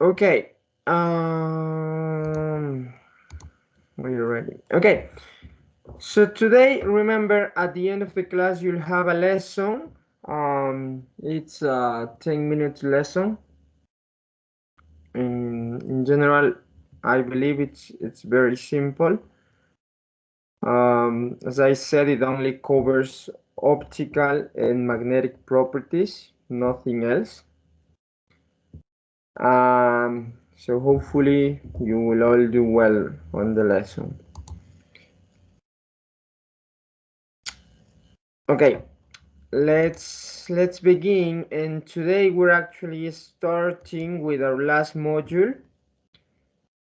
Okay. We're ready. Okay. So today, remember, at the end of the class, you'll have a lesson. It's a 10-minute lesson. In general, I believe it's very simple. As I said, it only covers optical and magnetic properties, nothing else. So hopefully you will all do well on the lesson. Okay, let's begin. And today we're actually starting with our last module.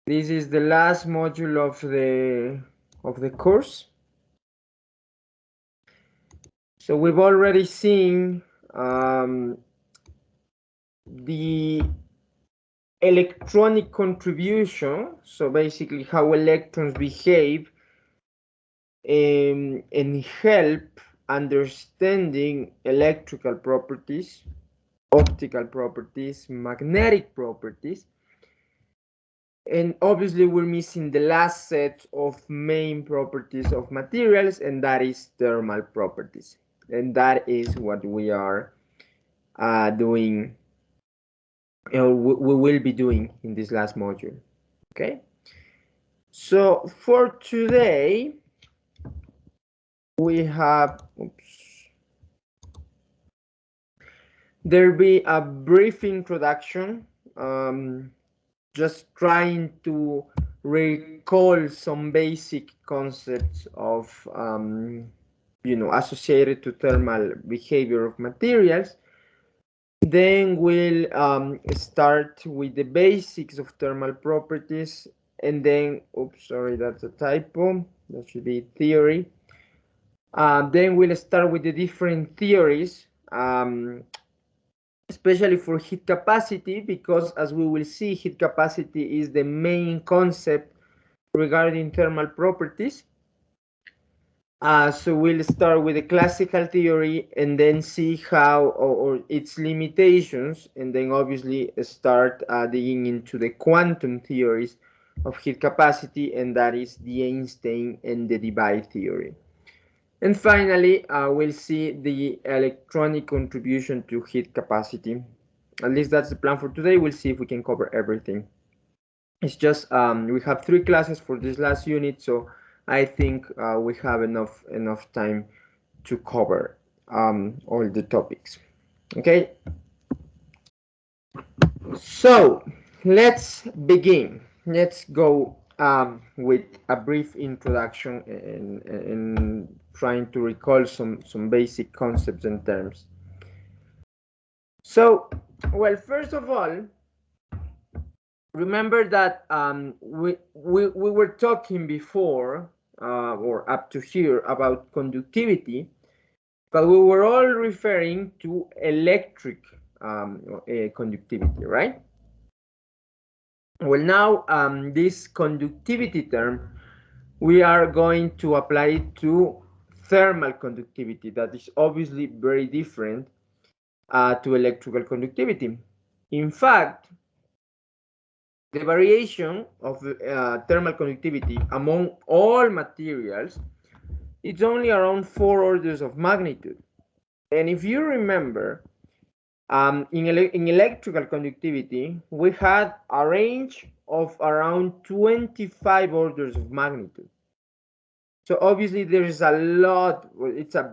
This is the last module of the course. So we've already seen the electronic contribution, so basically how electrons behave and help understanding electrical properties, optical properties, magnetic properties. And obviously we're missing the last set of main properties of materials, and that is thermal properties. And that is what we are doing, we will be doing in this last module. Okay, so for today we have, there'll be a brief introduction, just trying to recall some basic concepts of associated to thermal behavior of materials. Then we'll start with the basics of thermal properties, and then, oops, sorry, that's a typo, that should be theory. Then we'll start with the different theories, especially for heat capacity, because as we will see, heat capacity is the main concept regarding thermal properties. So we'll start with the classical theory and then see how, or its limitations, and then obviously start digging into the quantum theories of heat capacity, and that is the Einstein and the Debye theory. And finally, we'll see the electronic contribution to heat capacity. At least that's the plan for today. We'll see if we can cover everything. It's just we have 3 classes for this last unit, so I think we have enough time to cover all the topics. Okay, so let's begin. Let's go with a brief introduction and trying to recall some basic concepts and terms. So, well, first of all, remember that we were talking before or up to here about conductivity, but we were all referring to electric conductivity, right? Well, now this conductivity term, we are going to apply it to thermal conductivity. That is obviously very different to electrical conductivity. In fact, the variation of thermal conductivity among all materials is only around 4 orders of magnitude. And if you remember, in electrical conductivity, we had a range of around 25 orders of magnitude. So obviously there is a lot,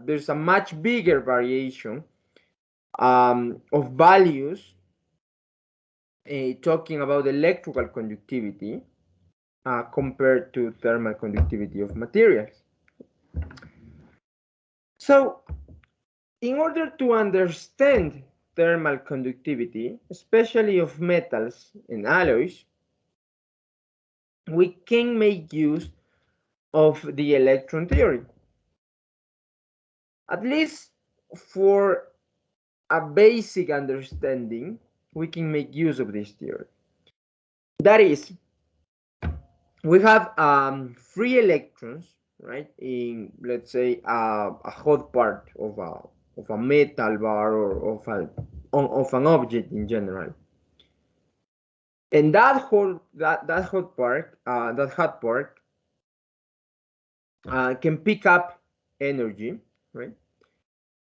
there's a much bigger variation of values talking about electrical conductivity compared to thermal conductivity of materials. So, in order to understand thermal conductivity, especially of metals and alloys, we can make use of the electron theory. At least for a basic understanding, we can make use of this theory. That is, we have free electrons, right, in, let's say, a hot part of a metal bar or of an object in general. And that hot part can pick up energy, right,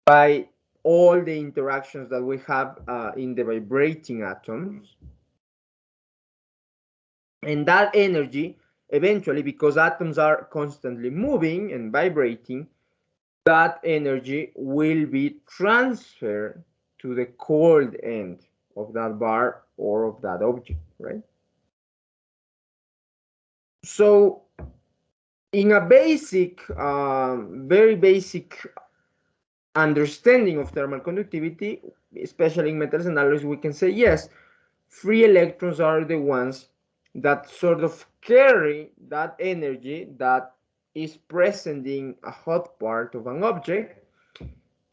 by all the interactions that we have in the vibrating atoms. And that energy, eventually, because atoms are constantly moving and vibrating, that energy will be transferred to the cold end of that bar or of that object, right? So in a basic, very basic understanding of thermal conductivity, especially in metals and alloys, we can say yes, free electrons are the ones that sort of carry that energy that is present in a hot part of an object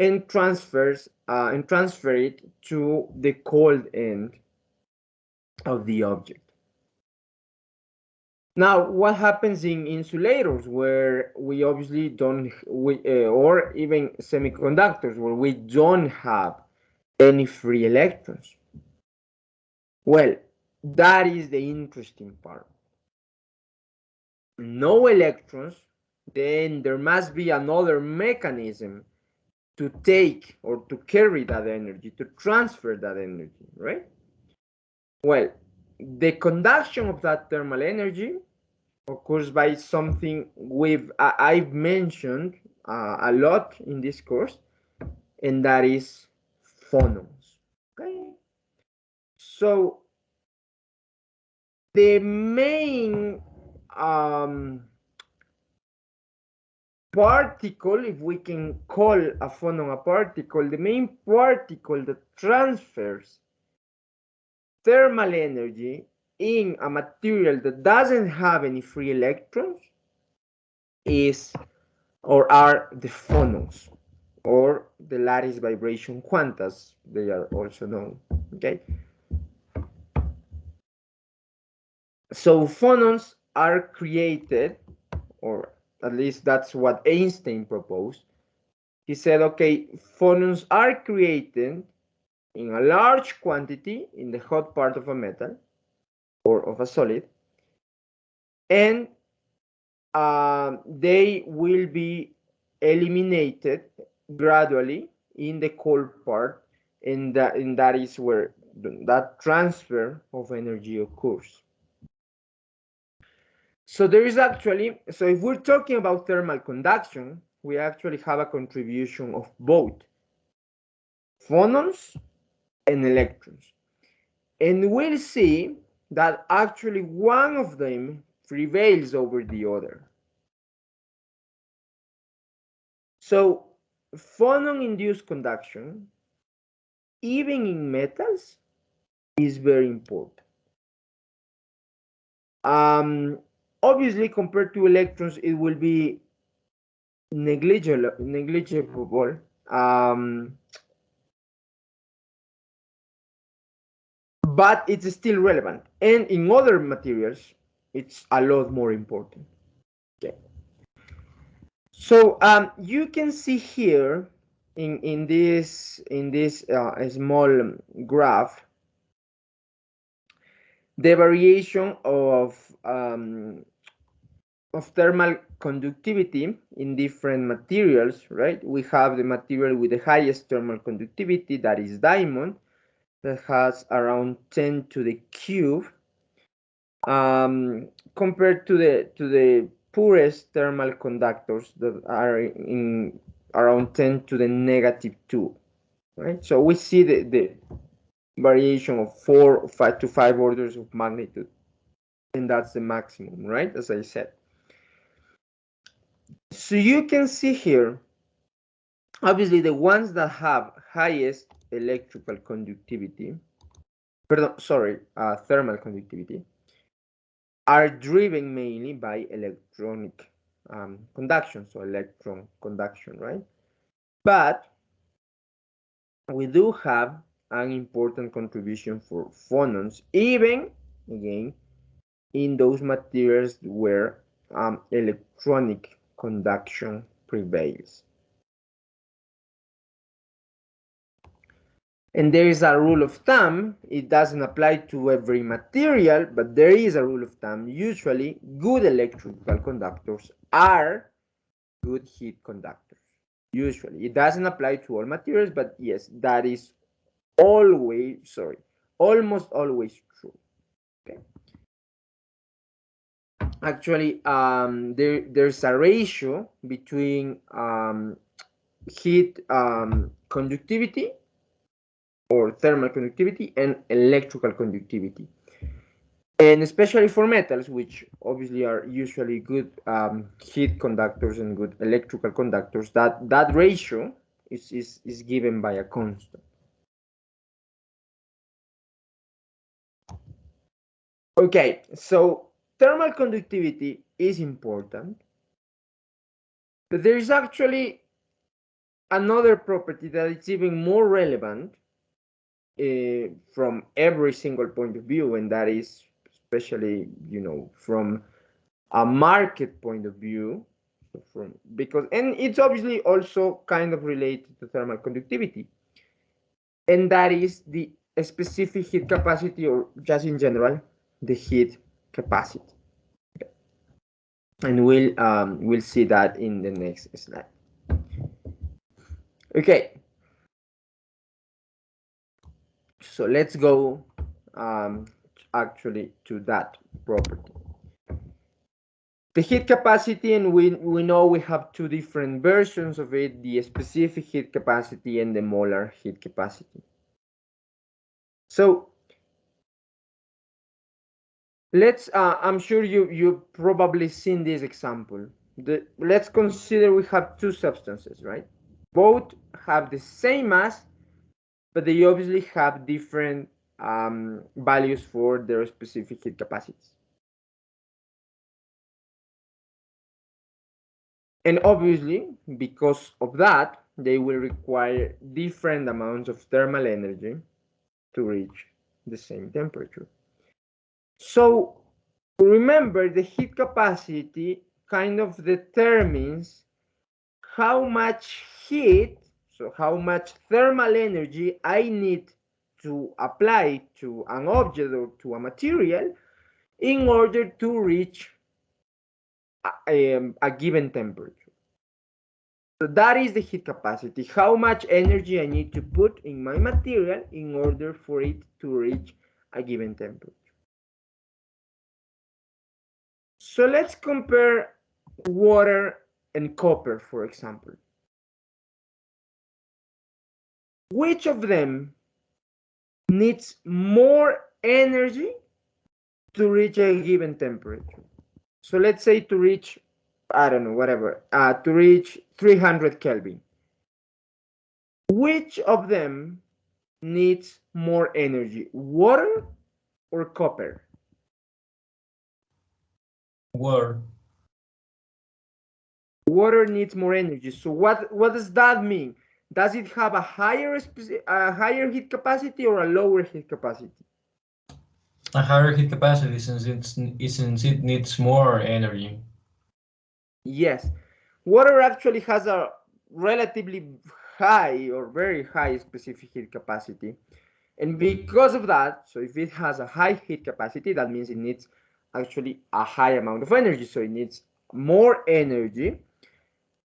and transfer it to the cold end of the object. Now, what happens in insulators where we obviously don't, or even semiconductors where we don't have any free electrons? Well, that is the interesting part. No electrons, then there must be another mechanism to take or to carry that energy, to transfer that energy, right? Well, the conduction of that thermal energy occurs by something I've mentioned a lot in this course, and that is phonons. Okay, so the main particle, if we can call a phonon a particle, the main particle that transfers thermal energy in a material that doesn't have any free electrons is or are the phonons or the lattice vibration quantas, they are also known. Okay, so phonons are created, or at least that's what Einstein proposed. He said, okay, phonons are created in a large quantity in the hot part of a metal or of a solid, and they will be eliminated gradually in the cold part, and that is where that transfer of energy occurs. So there is actually, so if we're talking about thermal conduction, we actually have a contribution of both phonons and electrons. And we'll see that actually one of them prevails over the other. So phonon-induced conduction, even in metals, is very important. Obviously, compared to electrons, it will be negligible. But it's still relevant. And in other materials, it's a lot more important. Okay. So you can see here in this small graph the variation of thermal conductivity in different materials, right? We have the material with the highest thermal conductivity, that is diamond, that has around 10 to the cube, compared to the poorest thermal conductors that are in around 10 to the negative 2, right? So we see the variation of 4 or 5 to 5 orders of magnitude, and that's the maximum, right? As I said. So you can see here, obviously the ones that have highest electrical conductivity, thermal conductivity, are driven mainly by electronic conduction, so electron conduction, right? But we do have an important contribution for phonons, even, again, in those materials where electronic conduction prevails. And there is a rule of thumb. It doesn't apply to every material, but there is a rule of thumb. Usually, good electrical conductors are good heat conductors. Usually, it doesn't apply to all materials, but yes, that is almost always true. Okay. Actually, there's a ratio between heat conductivity or thermal conductivity and electrical conductivity. And especially for metals, which obviously are usually good heat conductors and good electrical conductors, that ratio is given by a constant. Okay, so thermal conductivity is important, but there is actually another property that is even more relevant from every single point of view, and that is especially, from a market point of view, and it's obviously also kind of related to thermal conductivity, and that is the specific heat capacity, or just in general, the heat capacity. And we'll see that in the next slide. Okay, so let's go actually to that property. The heat capacity, and we know we have two different versions of it, the specific heat capacity and the molar heat capacity. So let's I'm sure you've probably seen this example. Let's consider we have two substances, right? Both have the same mass, but they obviously have different values for their specific heat capacities. And obviously, because of that, they will require different amounts of thermal energy to reach the same temperature. So remember, the heat capacity kind of determines how much heat, so how much thermal energy I need to apply to an object or to a material in order to reach a given temperature. So that is the heat capacity, how much energy I need to put in my material in order for it to reach a given temperature. So let's compare water and copper, for example. Which of them needs more energy to reach a given temperature? So let's say to reach, I don't know, whatever, to reach 300 Kelvin. Which of them needs more energy, water or copper? Water. Water needs more energy. So what does that mean? Does it have a higher heat capacity or a lower heat capacity? A higher heat capacity since it needs more energy. Yes. Water actually has a relatively high or very high specific heat capacity. And because of that, so if it has a high heat capacity, that means it needs actually a high amount of energy. So it needs more energy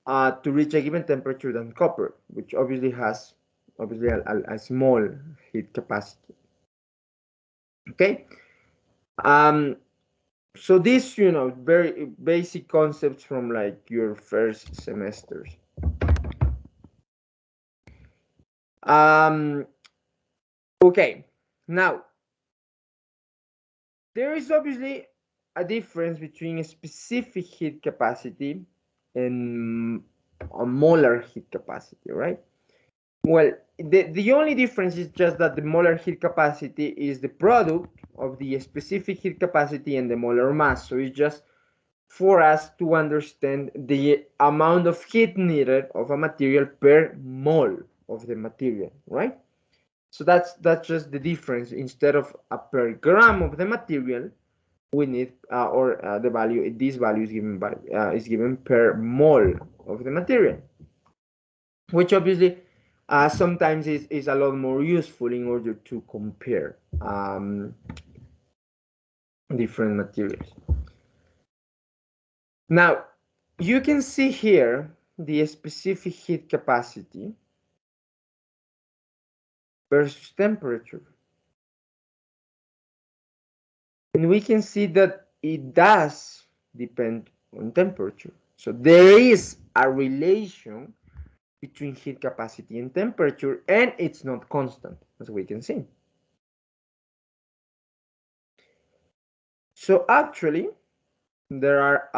to reach a given temperature than copper, which obviously has a small heat capacity. Okay. So these, very basic concepts from like your first semesters. Okay, now there is obviously a difference between a specific heat capacity and a molar heat capacity, right? Well, the only difference is just that the molar heat capacity is the product of the specific heat capacity and the molar mass. So it's just for us to understand the amount of heat needed of a material per mole of the material, right? So that's just the difference. Instead of a per gram of the material, we need the value. This value is given per mole of the material, which obviously sometimes is a lot more useful in order to compare different materials. Now, you can see here the specific heat capacity versus temperature. And we can see that it does depend on temperature. So there is a relation between heat capacity and temperature, and it's not constant, as we can see. So actually, there are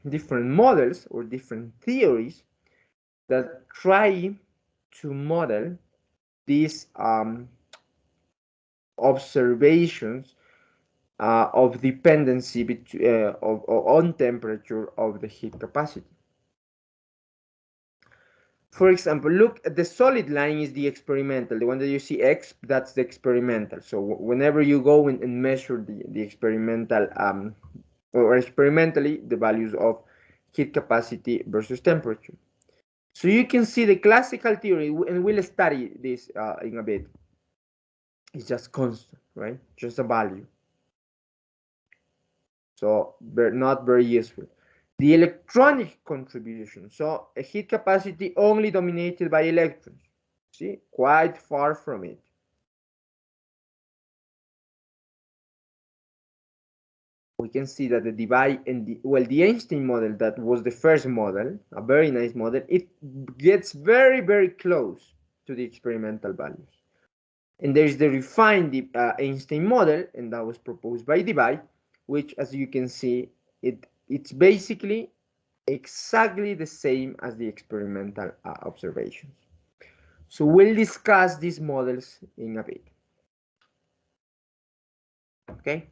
different models or different theories that try to model these observations of dependency on temperature of the heat capacity. For example, look, the solid line is the experimental. The one that you see X, that's the experimental. So whenever you go and measure the experimental, or experimentally, the values of heat capacity versus temperature. So you can see the classical theory, and we'll study this in a bit. It's just constant, right? Just a value. So not very useful. The electronic contribution. So a heat capacity only dominated by electrons. See, quite far from it. We can see that the divide and the Einstein model, that was the first model, a very nice model, it gets very, very close to the experimental values. And there's the refined Einstein model, and that was proposed by Debye, which, as you can see, it's basically exactly the same as the experimental observations. So we'll discuss these models in a bit. Okay.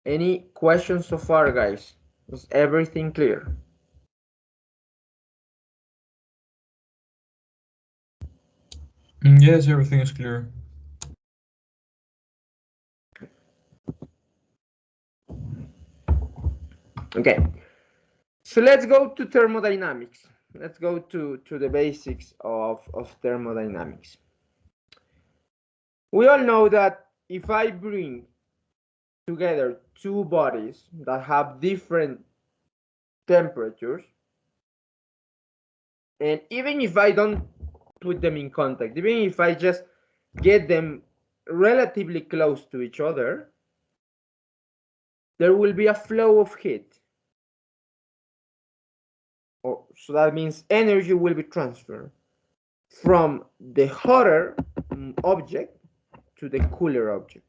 Any questions so far, guys? Is everything clear? Yes, everything is clear. Okay. So let's go to thermodynamics. Let's go to the basics of thermodynamics. We all know that if I bring together two bodies that have different temperatures, and even if I don't put them in contact, even if I just get them relatively close to each other, there will be a flow of heat. So that means energy will be transferred from the hotter object to the cooler object.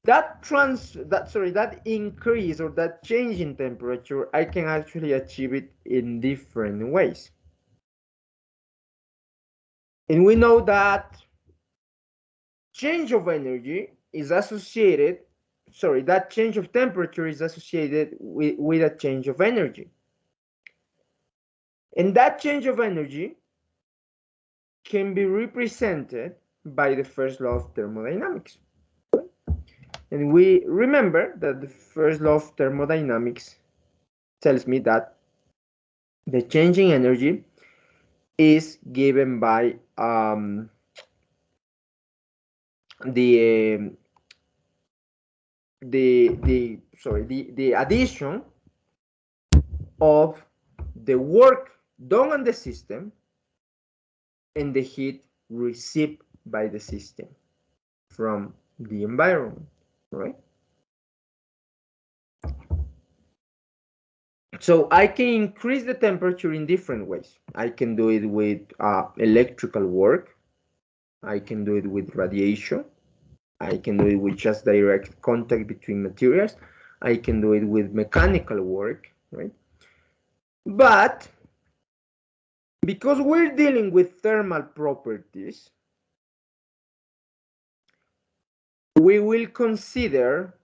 That increase or that change in temperature, I can actually achieve it in different ways. And we know that change of energy is associated, that change of temperature is associated with a change of energy. And that change of energy can be represented by the first law of thermodynamics. And we remember that the first law of thermodynamics tells me that the change in energy is given by the addition of the work done on the system and the heat received by the system from the environment, right? So I can increase the temperature in different ways. I can do it with electrical work. I can do it with radiation. I can do it with just direct contact between materials. I can do it with mechanical work, right? But because we're dealing with thermal properties, we will consider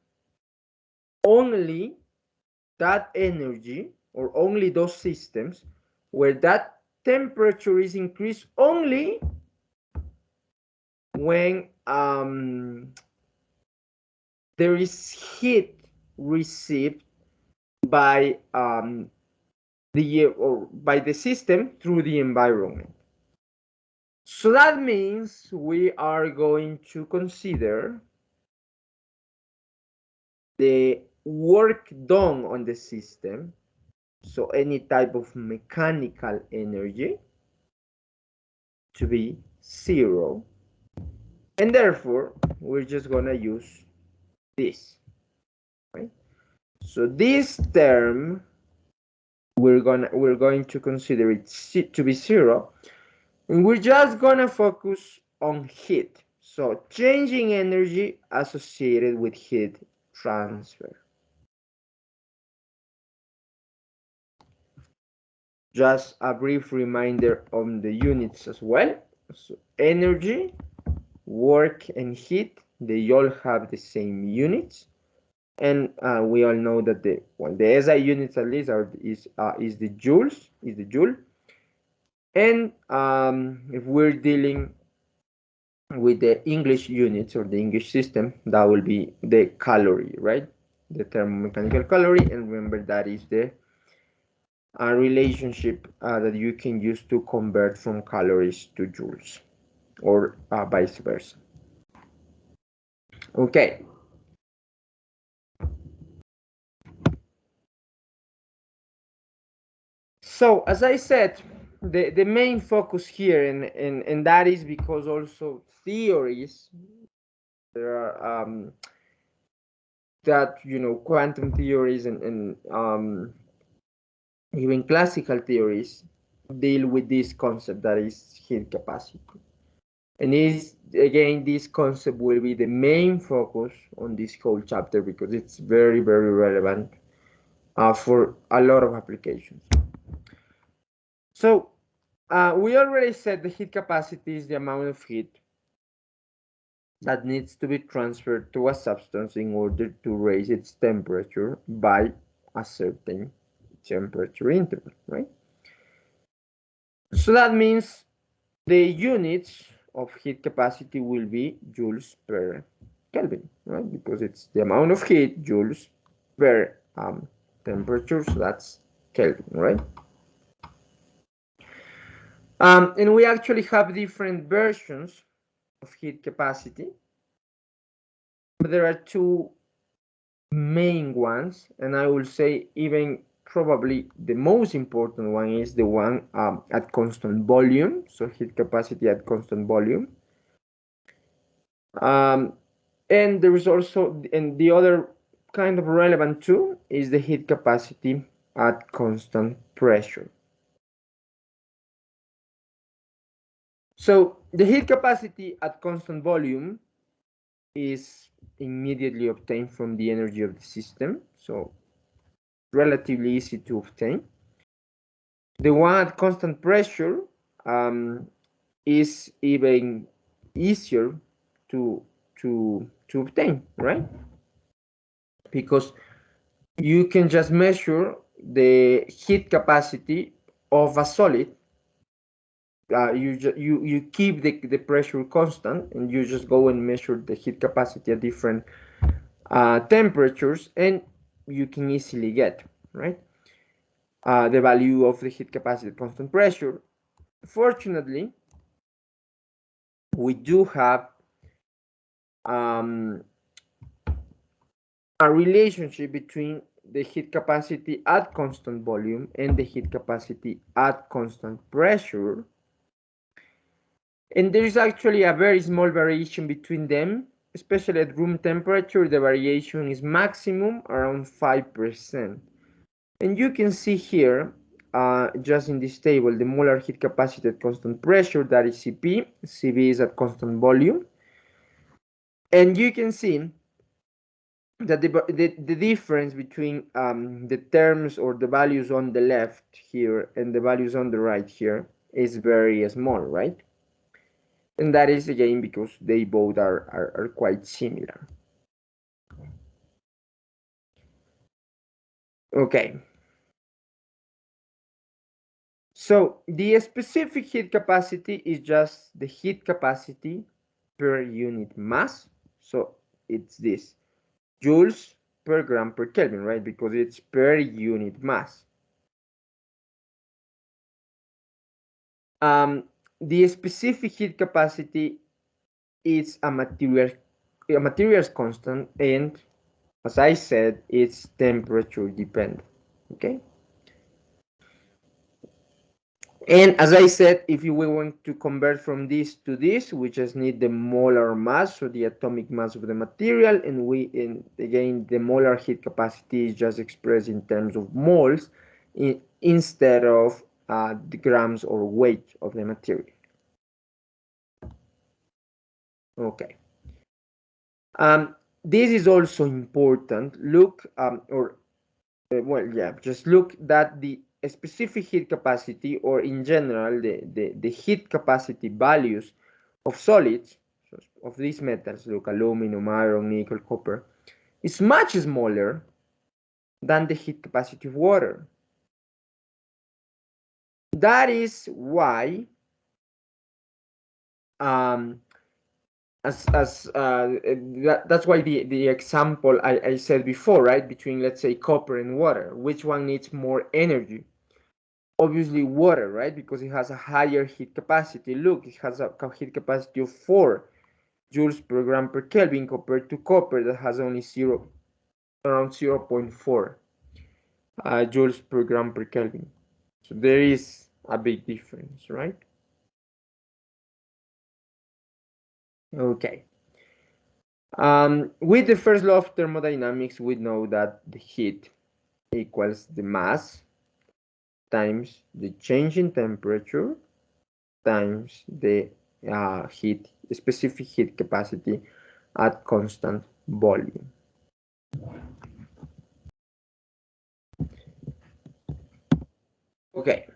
only that energy or only those systems where that temperature is increased only when there is heat received by the system through the environment. So that means we are going to consider the work done on the system, so any type of mechanical energy, to be zero, and therefore we're just gonna use this, right? So this term we're going to consider it to be zero, and we're just gonna focus on heat, so changing energy associated with heat transfer. Just a brief reminder on the units as well. So energy, work, and heat, they all have the same units, and we all know that the SI units at least is the joules, is the joule. And if we're dealing with the English units or the English system, that will be the calorie, right? The thermomechanical calorie, and remember that is the relationship that you can use to convert from calories to joules, or vice versa. Okay. So as I said, the main focus here, and that is because also theories, there are that, quantum theories and even classical theories deal with this concept that is heat capacity. And is again, this concept will be the main focus on this whole chapter because it's very, very relevant for a lot of applications. So we already said the heat capacity is the amount of heat that needs to be transferred to a substance in order to raise its temperature by a certain temperature interval, right? So that means the units of heat capacity will be joules per Kelvin, right? Because it's the amount of heat, joules per temperature, so that's Kelvin, right? And we actually have different versions of heat capacity, but there are two main ones, and I will say even probably the most important one is the one at constant volume, so heat capacity at constant volume. And there is also, and the other kind of relevant too, is the heat capacity at constant pressure. So the heat capacity at constant volume is immediately obtained from the energy of the system, so relatively easy to obtain. The one at constant pressure is even easier to obtain, right? Because you can just measure the heat capacity of a solid. You keep the pressure constant, and you just go and measure the heat capacity at different temperatures, and you can easily get, right, the value of the heat capacity at constant pressure. Fortunately, we do have a relationship between the heat capacity at constant volume and the heat capacity at constant pressure. And there is actually a very small variation between them, especially at room temperature. The variation is maximum around 5%. And you can see here, just in this table, the molar heat capacity at constant pressure, that is Cp. Cv is at constant volume. And you can see that the difference between the terms or the values on the left here and the values on the right here is very small, right? And that is again because they both are quite similar. Okay. So the specific heat capacity is just the heat capacity per unit mass. So it's this, joules per gram per Kelvin, right? Because it's per unit mass. The specific heat capacity is a materials constant, and as I said, it's temperature dependent. Okay. And as I said, if we want to convert from this to this, we just need the molar mass, or the atomic mass of the material, and again, the molar heat capacity is just expressed in terms of moles instead of the grams or weight of the material. Okay. This is also important. Look, just look that the specific heat capacity, or in general, the heat capacity values of solids, of these metals, look, aluminum, iron, nickel, copper, is much smaller than the heat capacity of water. That is why, that's why the example I said before, right, between, let's say, copper and water, which one needs more energy? Obviously water, right, because it has a higher heat capacity. Look, it has a heat capacity of 4 joules per gram per Kelvin compared to copper that has only around 0.4 joules per gram per Kelvin. So there is a big difference, right? Okay. With the first law of thermodynamics, we know that the heat equals the mass times the change in temperature times the specific heat capacity at constant volume. Okay.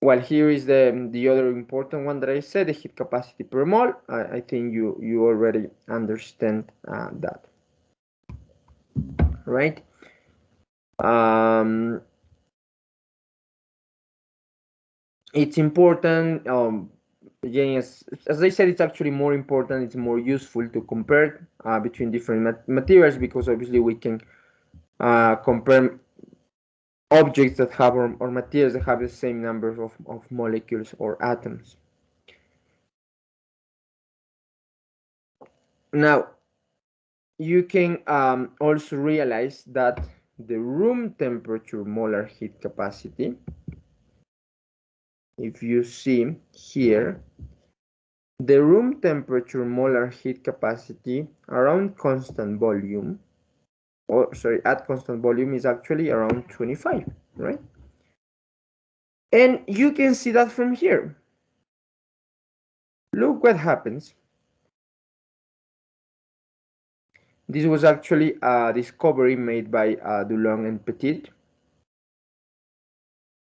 Well, here is the other important one that I said, the heat capacity per mole. I think you already understand that, right? It's important. Again, as I said, it's actually more important. It's more useful to compare between different materials, because obviously we can compare objects that have, or materials that have the same numbers of molecules or atoms. Now, you can also realize that the room temperature molar heat capacity, if you see here, the room temperature molar heat capacity around constant volume, or sorry, at constant volume, is actually around 25, right? And you can see that from here. Look what happens. This was actually a discovery made by Dulong and Petit.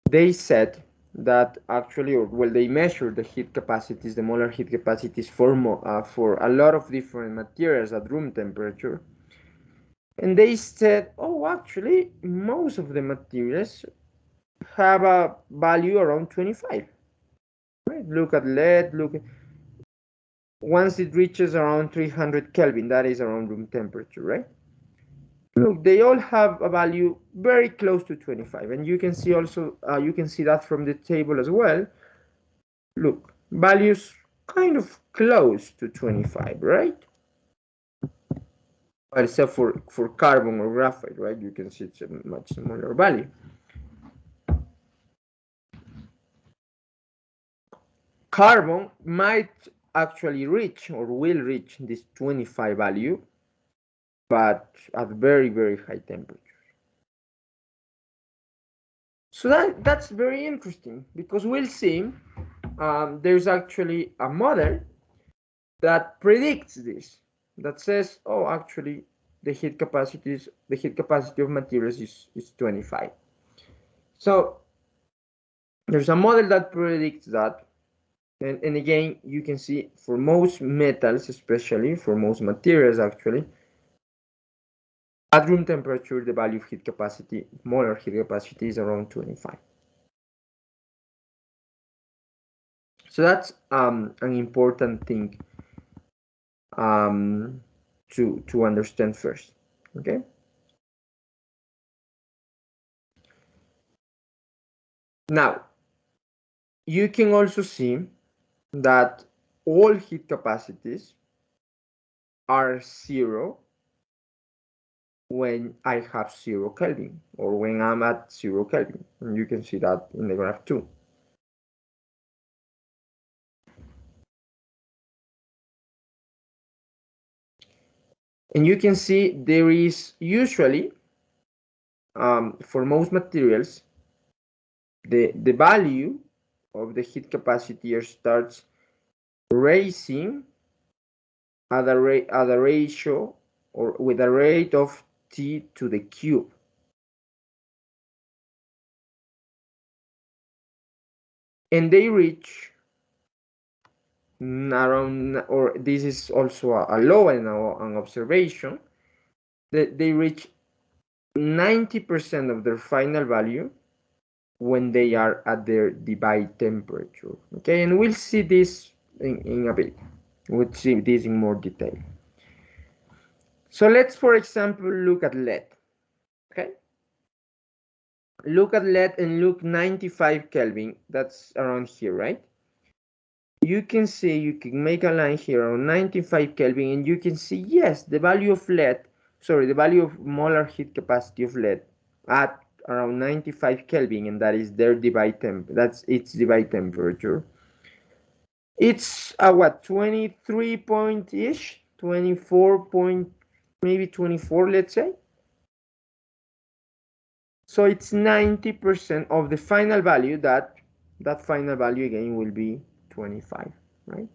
They said that actually, or well, they measured the heat capacities, the molar heat capacities for a lot of different materials at room temperature. And they said, oh, actually, most of the materials have a value around 25. Right? Look at lead, look at, once it reaches around 300 Kelvin, that is around room temperature, right? Look, they all have a value very close to 25, and you can see also, you can see that from the table as well. Look, values kind of close to 25, right? Well, except for carbon or graphite, right? You can see it's a much smaller value. Carbon might actually reach, or will reach, this 25 value, but at very, very high temperature. So that's very interesting, because we'll see there's actually a model that predicts this, that says, oh, actually, the heat capacity of materials is 25. So there's a model that predicts that, and again, you can see for most metals, especially for most materials, actually, at room temperature, the value of heat capacity, molar heat capacity, is around 25. So that's an important thing to understand first. Okay. Now you can also see that all heat capacities are zero when I have 0 Kelvin, or when I'm at 0 Kelvin. And you can see that in the graph too. And you can see there is usually, for most materials, the value of the heat capacity starts raising at a ratio, or with a rate of T to the cube. And they reach around, or this is also a law and an observation, that they reach 90% of their final value when they are at their divide temperature. Okay, and we'll see this in a bit. We'll see this in more detail. So let's, for example, look at lead. Okay, look at lead and look 95 Kelvin. That's around here, right? You can see, you can make a line here around 95 Kelvin, and you can see, yes, the value of lead, sorry, the value of molar heat capacity of lead at around 95 Kelvin, and that is their divide temp, that's its divide temperature. It's what, 23 point ish, 24 point, maybe 24, let's say. So it's 90% of the final value. That final value again will be 25, right?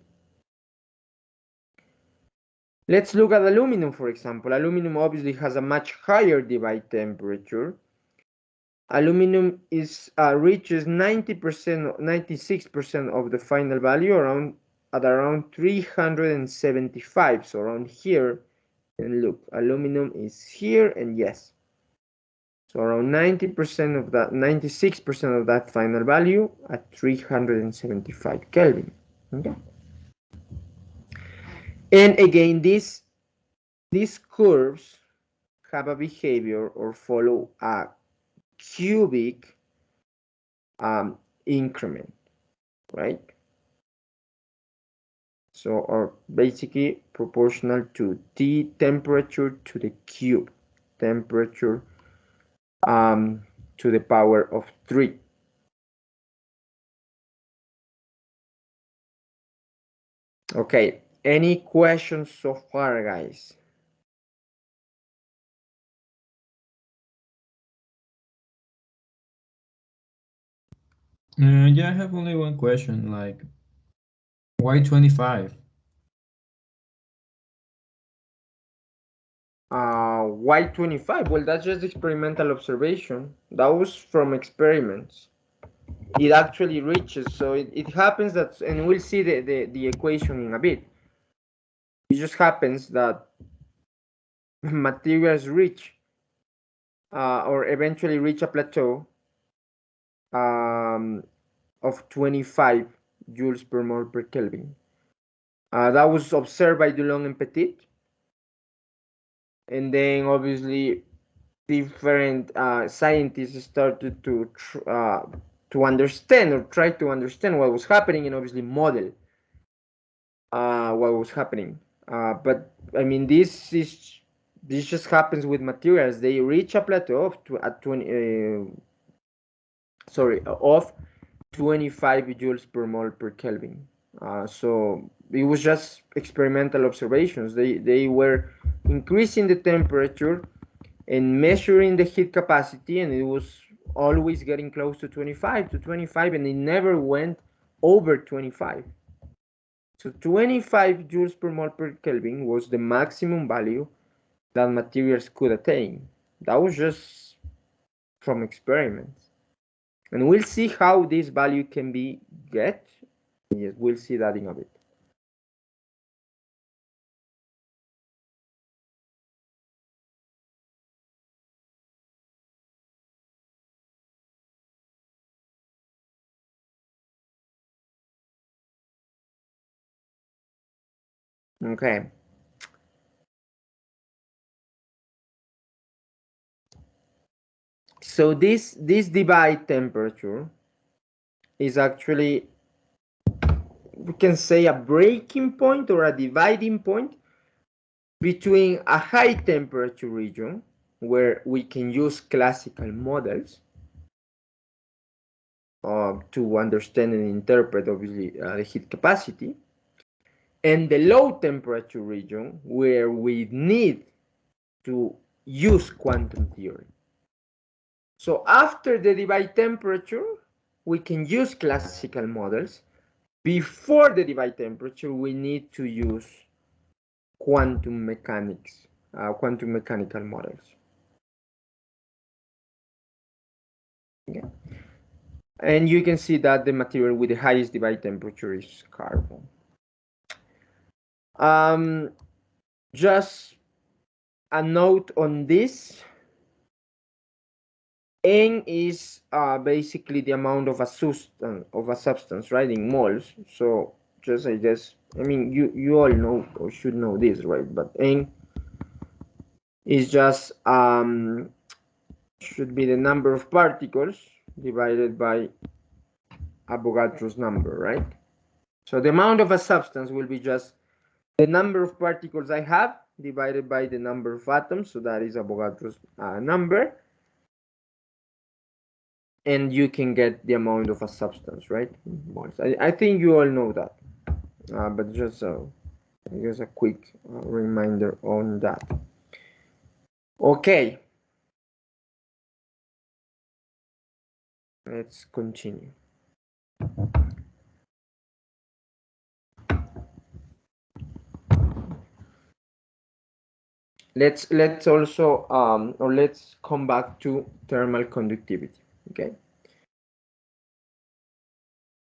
Let's look at aluminum, for example. Aluminum obviously has a much higher divide temperature. Aluminum reaches 90%, 96% of the final value at around 375, so around here. And look, aluminum is here, and yes, so around 90% of that, 96% of that final value at 375 Kelvin. Okay. And again, these curves have a behavior, or follow a cubic increment, right? So, or basically proportional to T temperature to the cube, temperature to the power of 3. Okay, any questions so far, guys? Yeah, I have only one question. Like, why 25? Why 25? Well, that's just experimental observation. That was from experiments. It actually reaches, so it happens that, and we'll see the equation in a bit. It just happens that materials reach, or eventually reach, a plateau of 25 joules per mole per Kelvin. That was observed by Dulong and Petit. And then obviously different scientists started to understand, or try to understand what was happening, and obviously model what was happening. But I mean, this just happens with materials. They reach a plateau of at 20 of 25 joules per mole per Kelvin. So it was just experimental observations. They were increasing the temperature and measuring the heat capacity, and it was always getting close to 25, and it never went over 25. So 25 joules per mole per Kelvin was the maximum value that materials could attain. That was just from experiments. And we'll see how this value can be get. Yes, we'll see that in a bit. Okay. So this divide temperature is actually, we can say, a breaking point or a dividing point between a high temperature region where we can use classical models to understand and interpret, obviously, the heat capacity, and the low temperature region where we need to use quantum theory. So after the divide temperature, we can use classical models. Before the divide temperature, we need to use quantum mechanics, quantum mechanical models. Okay. And you can see that the material with the highest divide temperature is carbon. Um, just a note on this. N is basically the amount of a substance, right, in moles. So just, I guess, I mean, you all know or should know this, right? But N is just should be the number of particles divided by Avogadro's number, right? So the amount of a substance will be just the number of particles I have divided by the number of atoms, so that is Avogadro's number, and you can get the amount of a substance, right? I think you all know that, but just I guess a quick reminder on that. Okay, let's continue. Let's also or let's come back to thermal conductivity. Okay.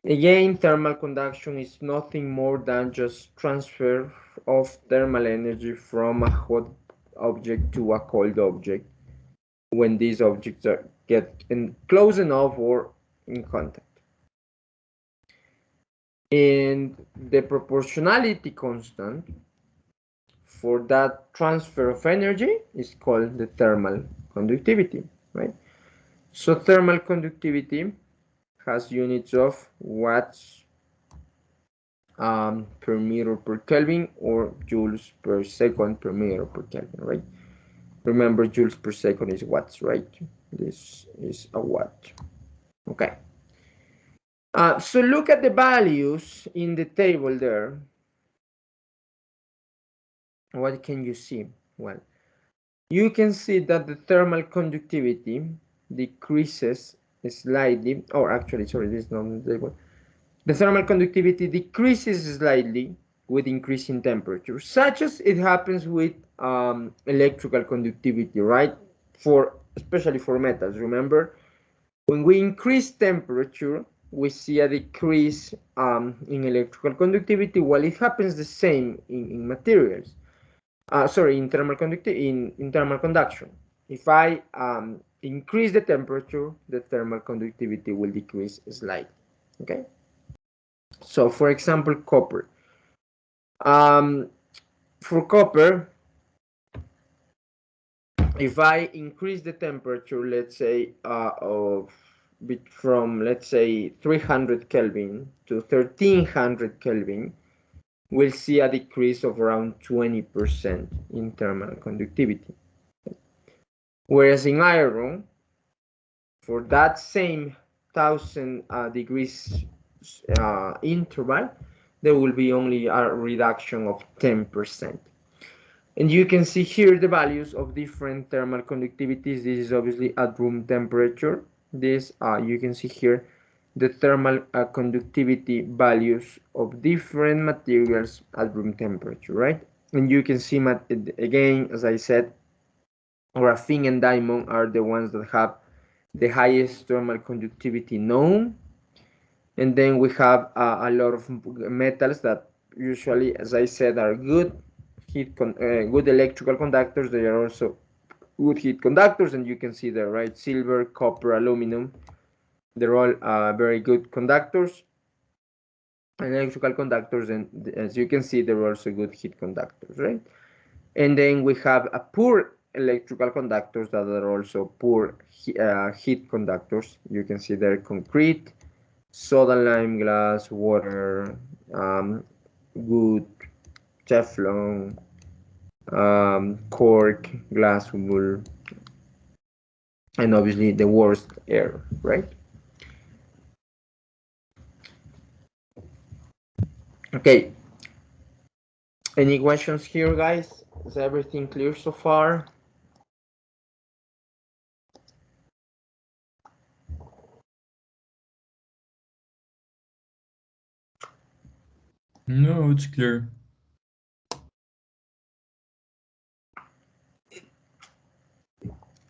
Again, thermal conduction is nothing more than just transfer of thermal energy from a hot object to a cold object when these objects get close enough or in contact. And the proportionality constant for that transfer of energy is called the thermal conductivity, right? So thermal conductivity has units of watts per meter per Kelvin or joules per second per meter per Kelvin, right? Remember, joules per second is watts, right? This is a watt. Okay. So look at the values in the table there. What can you see? Well, you can see that the thermal conductivity decreases slightly, or actually, sorry, this is not the table. The thermal conductivity decreases slightly with increasing temperature, such as it happens with electrical conductivity, right? For especially for metals, remember, when we increase temperature, we see a decrease in electrical conductivity, while it happens the same in materials. Sorry, in thermal conductivity, in thermal conduction. If I increase the temperature, the thermal conductivity will decrease slightly. Okay. So, for example, copper. Um, for copper, if I increase the temperature, let's say, of from, let's say, 300 Kelvin to 1300 Kelvin, we'll see a decrease of around 20% in thermal conductivity. Whereas in iron, for that same 1000 degrees interval, there will be only a reduction of 10%. And you can see here the values of different thermal conductivities. This is obviously at room temperature. This you can see here the thermal conductivity values of different materials at room temperature, right? And you can see, again, as I said, graphene and diamond are the ones that have the highest thermal conductivity known. And then we have a lot of metals that usually, as I said, are good good electrical conductors. They are also good heat conductors, and you can see there, right? Silver, copper, aluminum, they're all very good conductors. electrical conductors, and as you can see, they're also good heat conductors, right? And then we have a poor electrical conductors that are also poor heat conductors. You can see they're concrete, soda lime, glass, water, wood, Teflon, cork, glass wool, and obviously the worst air, right? Okay, any questions here, guys? Is everything clear so far? No, it's clear.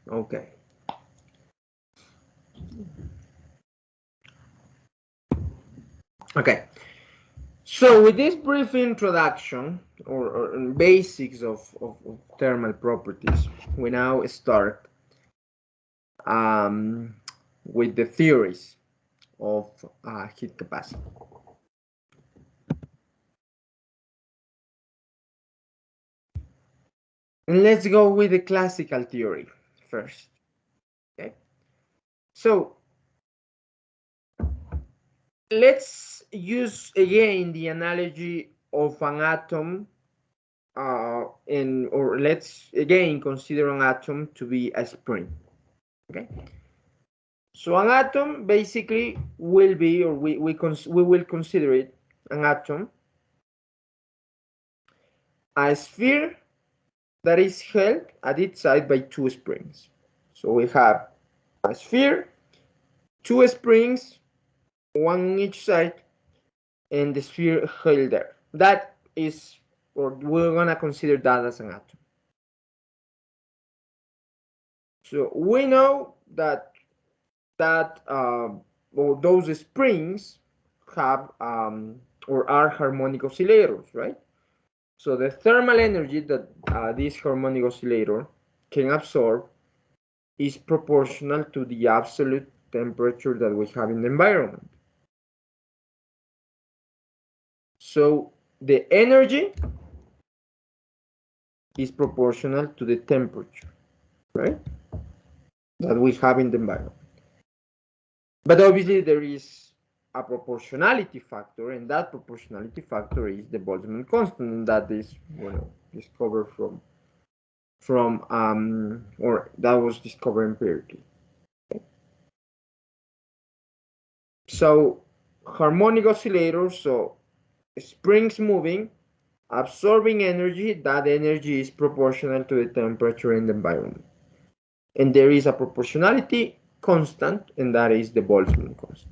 Okay. Okay. So with this brief introduction or basics of thermal properties, we now start with the theories of heat capacity. And let's go with the classical theory first. Okay. So let's use again the analogy of an atom, or let's again consider an atom to be a spring. Okay. So an atom basically will be, or we will consider it an atom, a sphere that is held at its side by two springs. So we have a sphere, two springs, one on each side, and the sphere held there. That is, or we're gonna consider that as an atom. So we know that or those springs have or are harmonic oscillators, right? So the thermal energy that this harmonic oscillator can absorb is proportional to the absolute temperature that we have in the environment. So the energy is proportional to the temperature, right, that we have in the environment. But obviously there is a proportionality factor, and that proportionality factor is the Boltzmann constant, and that is, discovered or that was discovered empirically. Okay. So harmonic oscillators, so springs moving, absorbing energy, that energy is proportional to the temperature in the environment. And there is a proportionality constant, and that is the Boltzmann constant.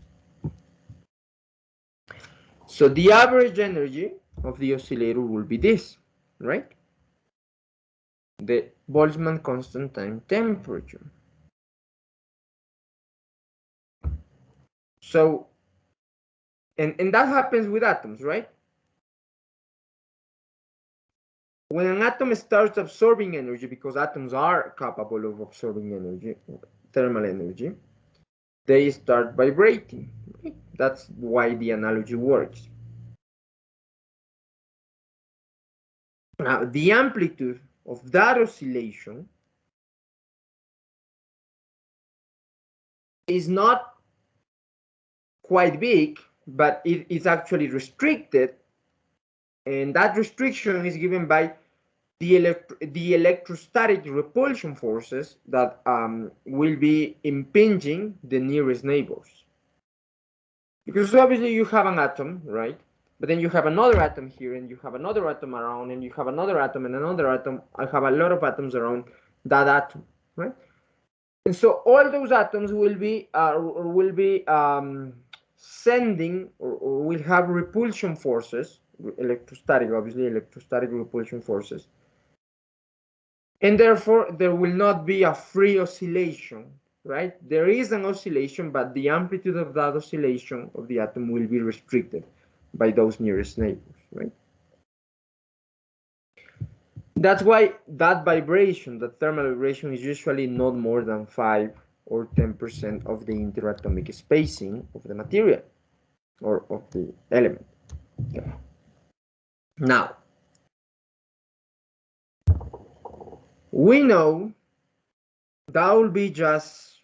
So the average energy of the oscillator will be this, right? The Boltzmann constant times temperature. So, and that happens with atoms, right? When an atom starts absorbing energy, because atoms are capable of absorbing energy, thermal energy, they start vibrating. Right? That's why the analogy works. Now, the amplitude of that oscillation is not quite big, but it is actually restricted, and that restriction is given by the electrostatic repulsion forces that will be impinging the nearest neighbors. Because obviously you have an atom, right? But then you have another atom here, and you have another atom around, and you have another atom and another atom. I have a lot of atoms around that atom, right? And so all those atoms will be sending or will have repulsion forces, electrostatic, obviously electrostatic repulsion forces, and therefore there will not be a free oscillation, right? There is an oscillation, but the amplitude of that oscillation of the atom will be restricted by those nearest neighbors, right? That's why that vibration, that thermal vibration, is usually not more than 5 or 10% of the interatomic spacing of the material or of the element. Okay. Now, we know that will be just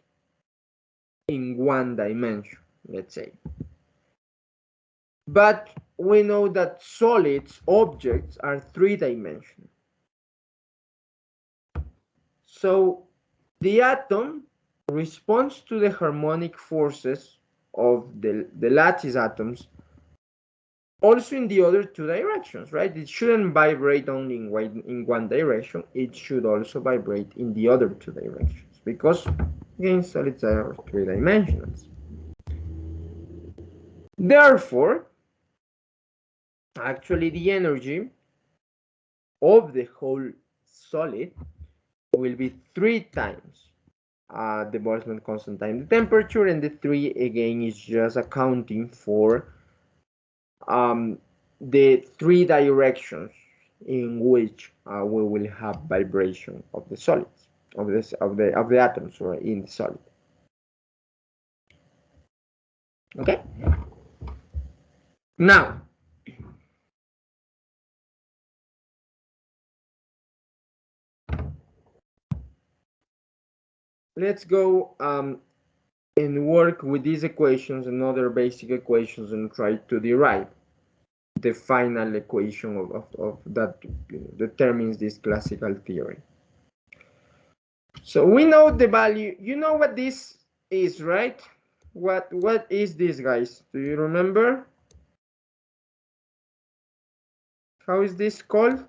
in one dimension, let's say. But we know that solids, objects, are three-dimensional. So the atom responds to the harmonic forces of the lattice atoms also in the other two directions, right? It shouldn't vibrate only in one direction. It should also vibrate in the other two directions because, again, solids are three-dimensional. Therefore, actually, the energy of the whole solid will be 3 times the Boltzmann constant times the temperature, and the 3 again is just accounting for the 3 directions in which we will have vibration of the solids of the atoms or in the solid. Okay. Now, let's go and work with these equations and other basic equations and try to derive the final equation of that determines this classical theory. So we know the value. You know what this is, right? What is this, guys? Do you remember? How is this called?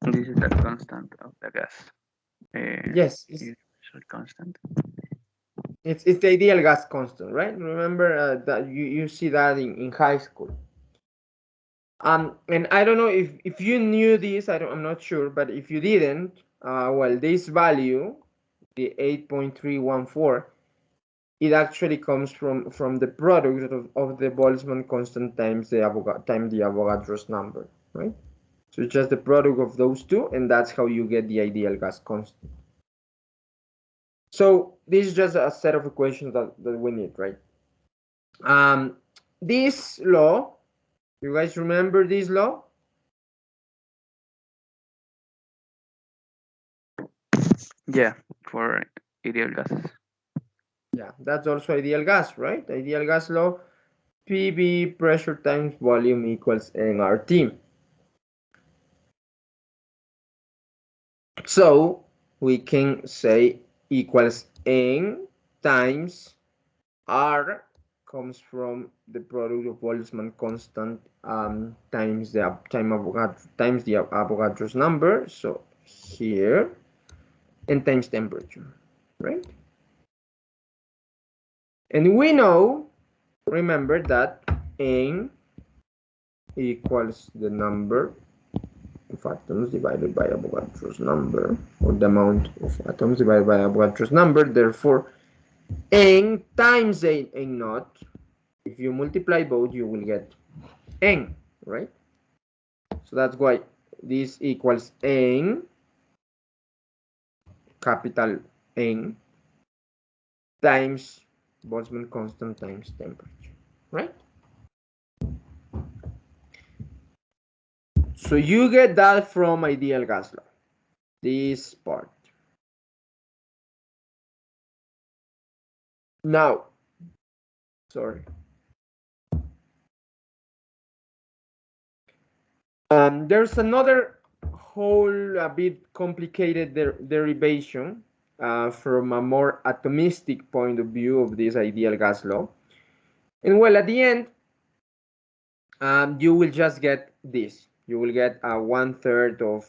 This is the constant of the gas. Yes, Universal constant. it's the ideal gas constant, right? Remember that you see that in high school. And I don't know if you knew this. I'm not sure, but if you didn't, well, this value, the 8.314, it actually comes from the product of the Boltzmann constant times the Avogadro's number, right? So it's just the product of those two, and that's how you get the ideal gas constant. So this is just a set of equations that we need, right? This law, you guys remember this law? Yeah, for ideal gases. Yeah, that's also ideal gas, right? Ideal gas law, PV, pressure times volume equals nRT. So we can say equals N times R comes from the product of Boltzmann constant times the Avogadro's number. So here, and times temperature, right? And we know, remember that N equals the number of atoms divided by Avogadro's number, or the amount of atoms divided by Avogadro's number. Therefore, N times A naught. If you multiply both, you will get N, right? So that's why this equals N, capital N, times Boltzmann constant times temperature, right? So you get that from ideal gas law, this part. Now, sorry. There's another whole a bit complicated derivation from a more atomistic point of view of this ideal gas law. And well, at the end, you will just get this. You will get a 1/3 of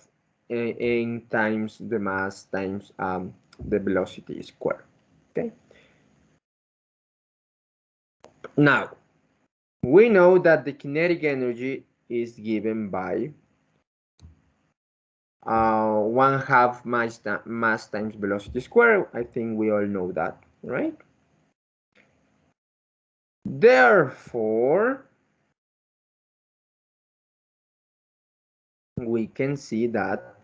n times the mass times the velocity square. Okay. Now, we know that the kinetic energy is given by 1/2 mass times velocity square. I think we all know that, right? Therefore, we can see that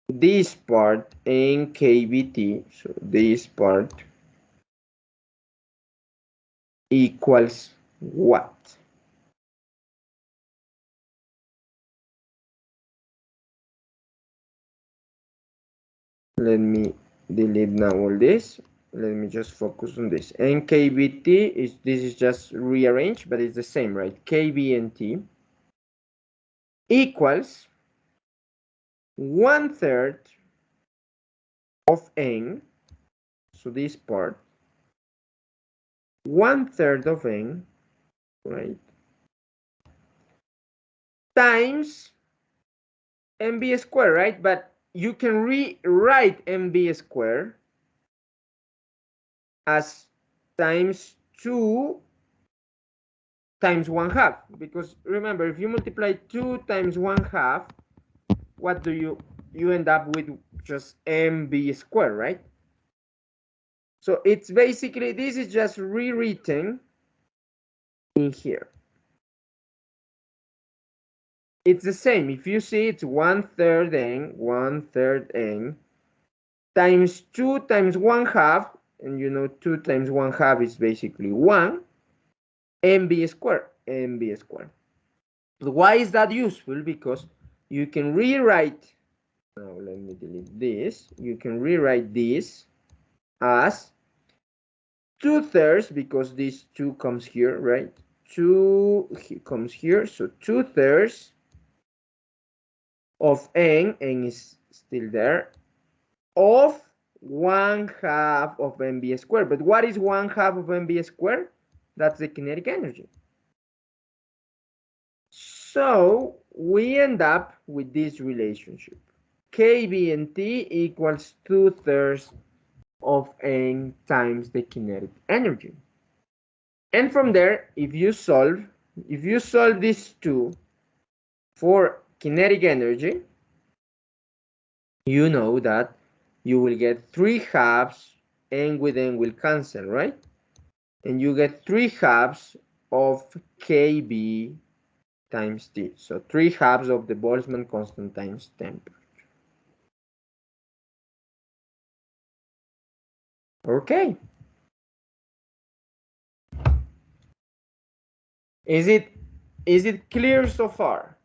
this part in KBT, so this part equals what? Let me delete now all this. Let me just focus on this. NKBT is, this is just rearranged, but it's the same, right? KB and T equals 1/3 of N. So this part, 1/3 of N, right? Times MB squared, right? But you can rewrite MB squared as times 2 times 1/2, because remember, if you multiply 2 times 1/2, what do you end up with? Just MB squared, right? So it's basically, this is just rewritten in here. It's the same. If you see, it's 1/3 N, 1/3 N times 2 times 1/2, and you know 2 times 1/2 is basically 1, MB squared, MB squared. Why is that useful? Because you can rewrite, now let me delete this, you can rewrite this as 2/3, because this 2 comes here, right? 2 comes here, so 2/3 of N is still there, of 1/2 of MB squared. But what is 1/2 of MB squared? That's the kinetic energy. So we end up with this relationship. KB and T equals 2/3 of N times the kinetic energy. And from there, if you solve these two for kinetic energy, you know that you will get 3/2, N with N will cancel, right? And you get 3/2 of KB times T. So 3/2 of the Boltzmann constant times temperature. Okay. Is it clear so far?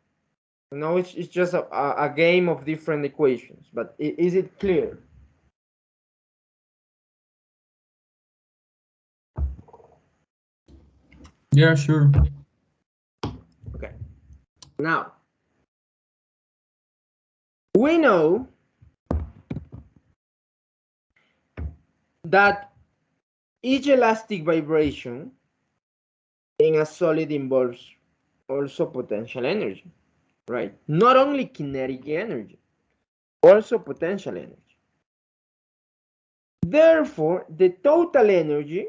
No, it's just a game of different equations, but is it clear? Yeah, sure. Okay. Now, we know that each elastic vibration in a solid involves also potential energy, right? Not only kinetic energy, also potential energy. Therefore, the total energy,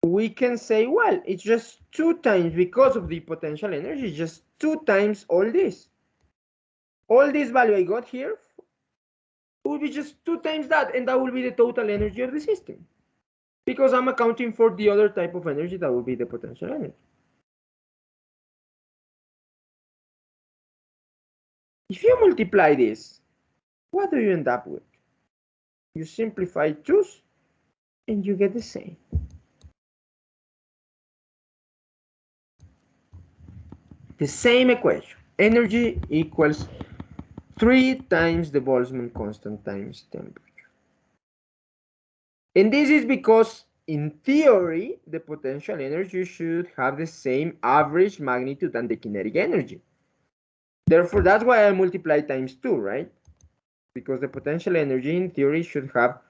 we can say, well, it's just 2 times, because of the potential energy, just 2 times all this. All this value I got here will be just 2 times that, and that will be the total energy of the system. Because I'm accounting for the other type of energy that will be the potential energy. If you multiply this, what do you end up with? You simplify 2's and you get the same. The same equation. Energy equals 3 times the Boltzmann constant times temperature. And this is because, in theory, the potential energy should have the same average magnitude than the kinetic energy. Therefore, that's why I multiply times 2, right? Because the potential energy, in theory, should have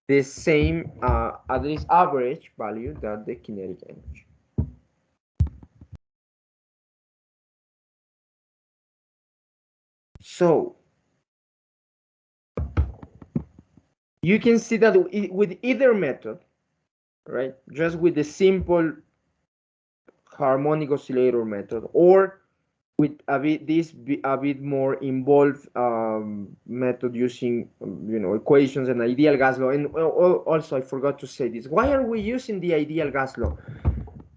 the same, at least average value that the kinetic energy. So you can see that with either method, right, just with the simple harmonic oscillator method, or with a bit more involved method using equations and ideal gas law. And also, I forgot to say this, why are we using the ideal gas law?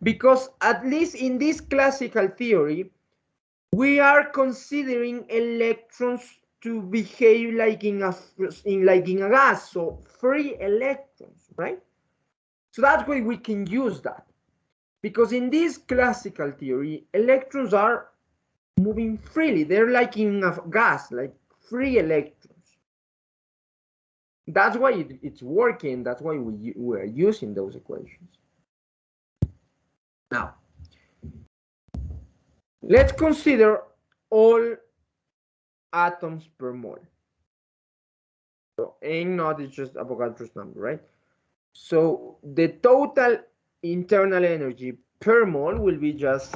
Because at least in this classical theory, we are considering electrons to behave like in a gas, so free electrons, right? So that's why we can use that, because in this classical theory, electrons are moving freely. They're like in a gas, like free electrons. That's why it's working. That's why we're using those equations. Now, let's consider all atoms per mole. So N naught is just Avogadro's number, right? So the total internal energy per mole will be just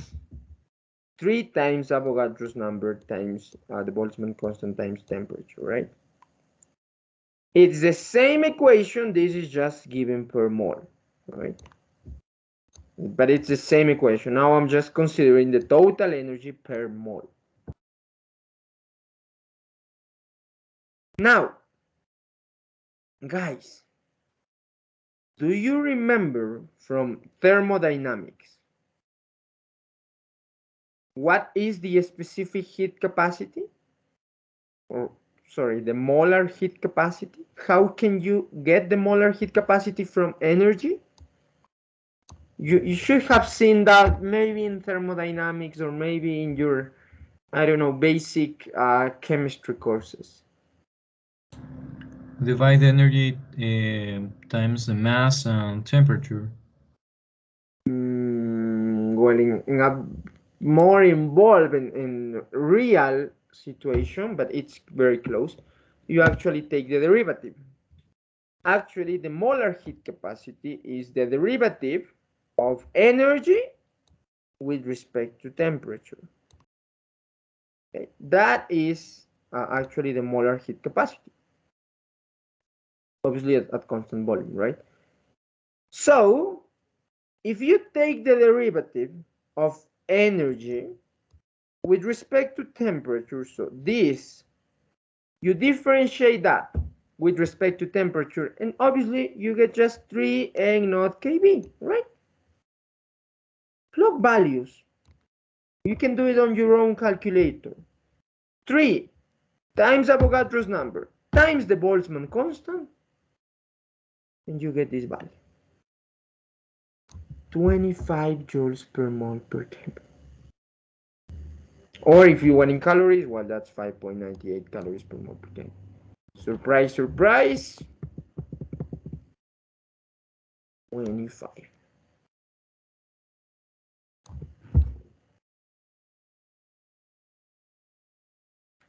3 times Avogadro's number times the Boltzmann constant times temperature, right? It's the same equation. This is just given per mole, right? But it's the same equation. Now I'm just considering the total energy per mole. Now, guys, do you remember from thermodynamics what is the specific heat capacity? Or, sorry, the molar heat capacity? How can you get the molar heat capacity from energy? You should have seen that maybe in thermodynamics or maybe in your, I don't know, basic chemistry courses. Divide the energy times the mass and temperature. Well, in a more involved in real situation, but it's very close, you actually take the derivative. Actually, the molar heat capacity is the derivative of energy with respect to temperature. Okay, that is actually the molar heat capacity, obviously at constant volume, right? So if you take the derivative of energy with respect to temperature, so this, you differentiate that with respect to temperature, and obviously you get just 3 N naught kb, right? Plug values. You can do it on your own calculator. 3 times Avogadro's number times the Boltzmann constant, and you get this value. 25 joules per mole per temperature. Or if you want in calories, well, that's 5.98 calories per mole per day. Surprise, surprise. 25.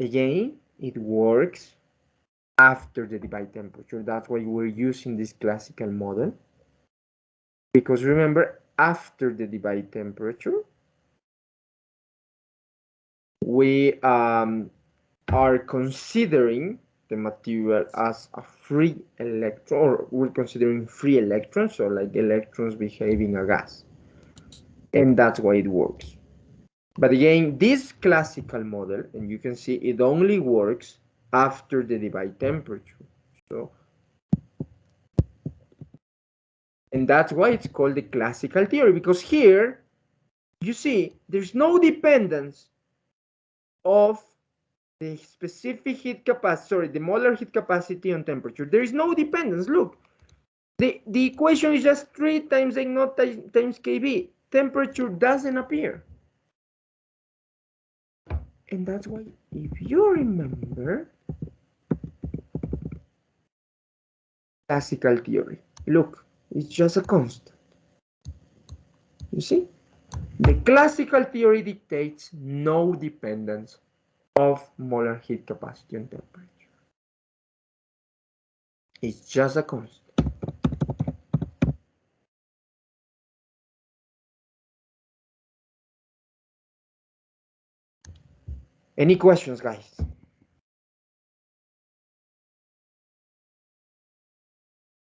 Again, it works after the divide temperature. That's why we're using this classical model. Because remember, after the divide temperature, we are considering the material as a free electron, or we're considering free electrons, so like electrons behaving a gas. And that's why it works. But again, this classical model, and you can see it only works after the divide temperature. So, and that's why it's called the classical theory, because here, you see, there's no dependence of the specific heat capacity, sorry, the molar heat capacity on temperature. There is no dependence. Look, the equation is just 3 times N naught times kb. Temperature doesn't appear. And that's why, if you remember, classical theory, look, it's just a constant. You see? The classical theory dictates no dependence of molar heat capacity on temperature. It's just a constant. Any questions, guys?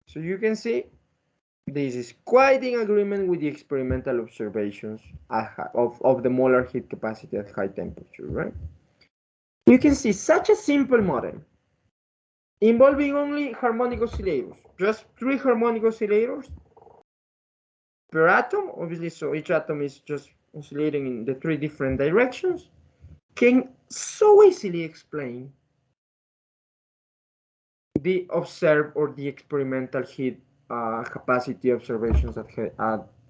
So you can see this is quite in agreement with the experimental observations of the molar heat capacity at high temperature, right? You can see such a simple model involving only harmonic oscillators, just 3 harmonic oscillators per atom, obviously, so each atom is just oscillating in the 3 different directions. can so easily explain the observed or the experimental heat capacity observations at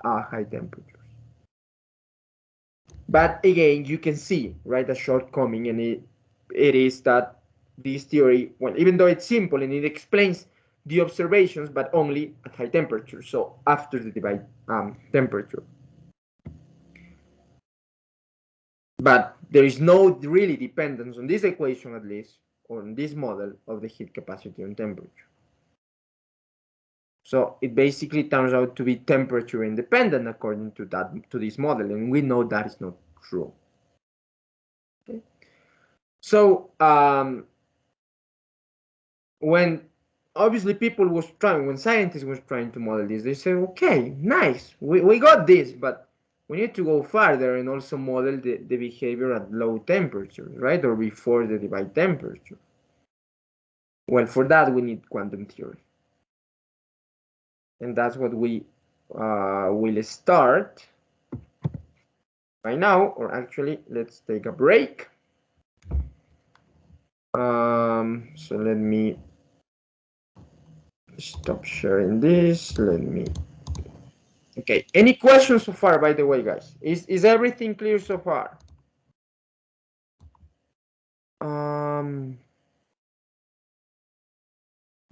high temperatures. But again, you can see, right, a shortcoming, and it is that this theory, well, even though it's simple and it explains the observations, but only at high temperature, so after the divide temperature. But there is no really dependence on this equation, at least, or on this model of the heat capacity on temperature. So it basically turns out to be temperature independent according to this model, and we know that is not true. Okay. So when obviously when scientists were trying to model this, they said, okay, nice, we got this, but we need to go further and also model the behavior at low temperatures, right, or before the divide temperature. Well, for that we need quantum theory, and that's what we will start right now, or actually let's take a break. So let me stop sharing this. Okay, any questions so far, by the way, guys? Is everything clear so far?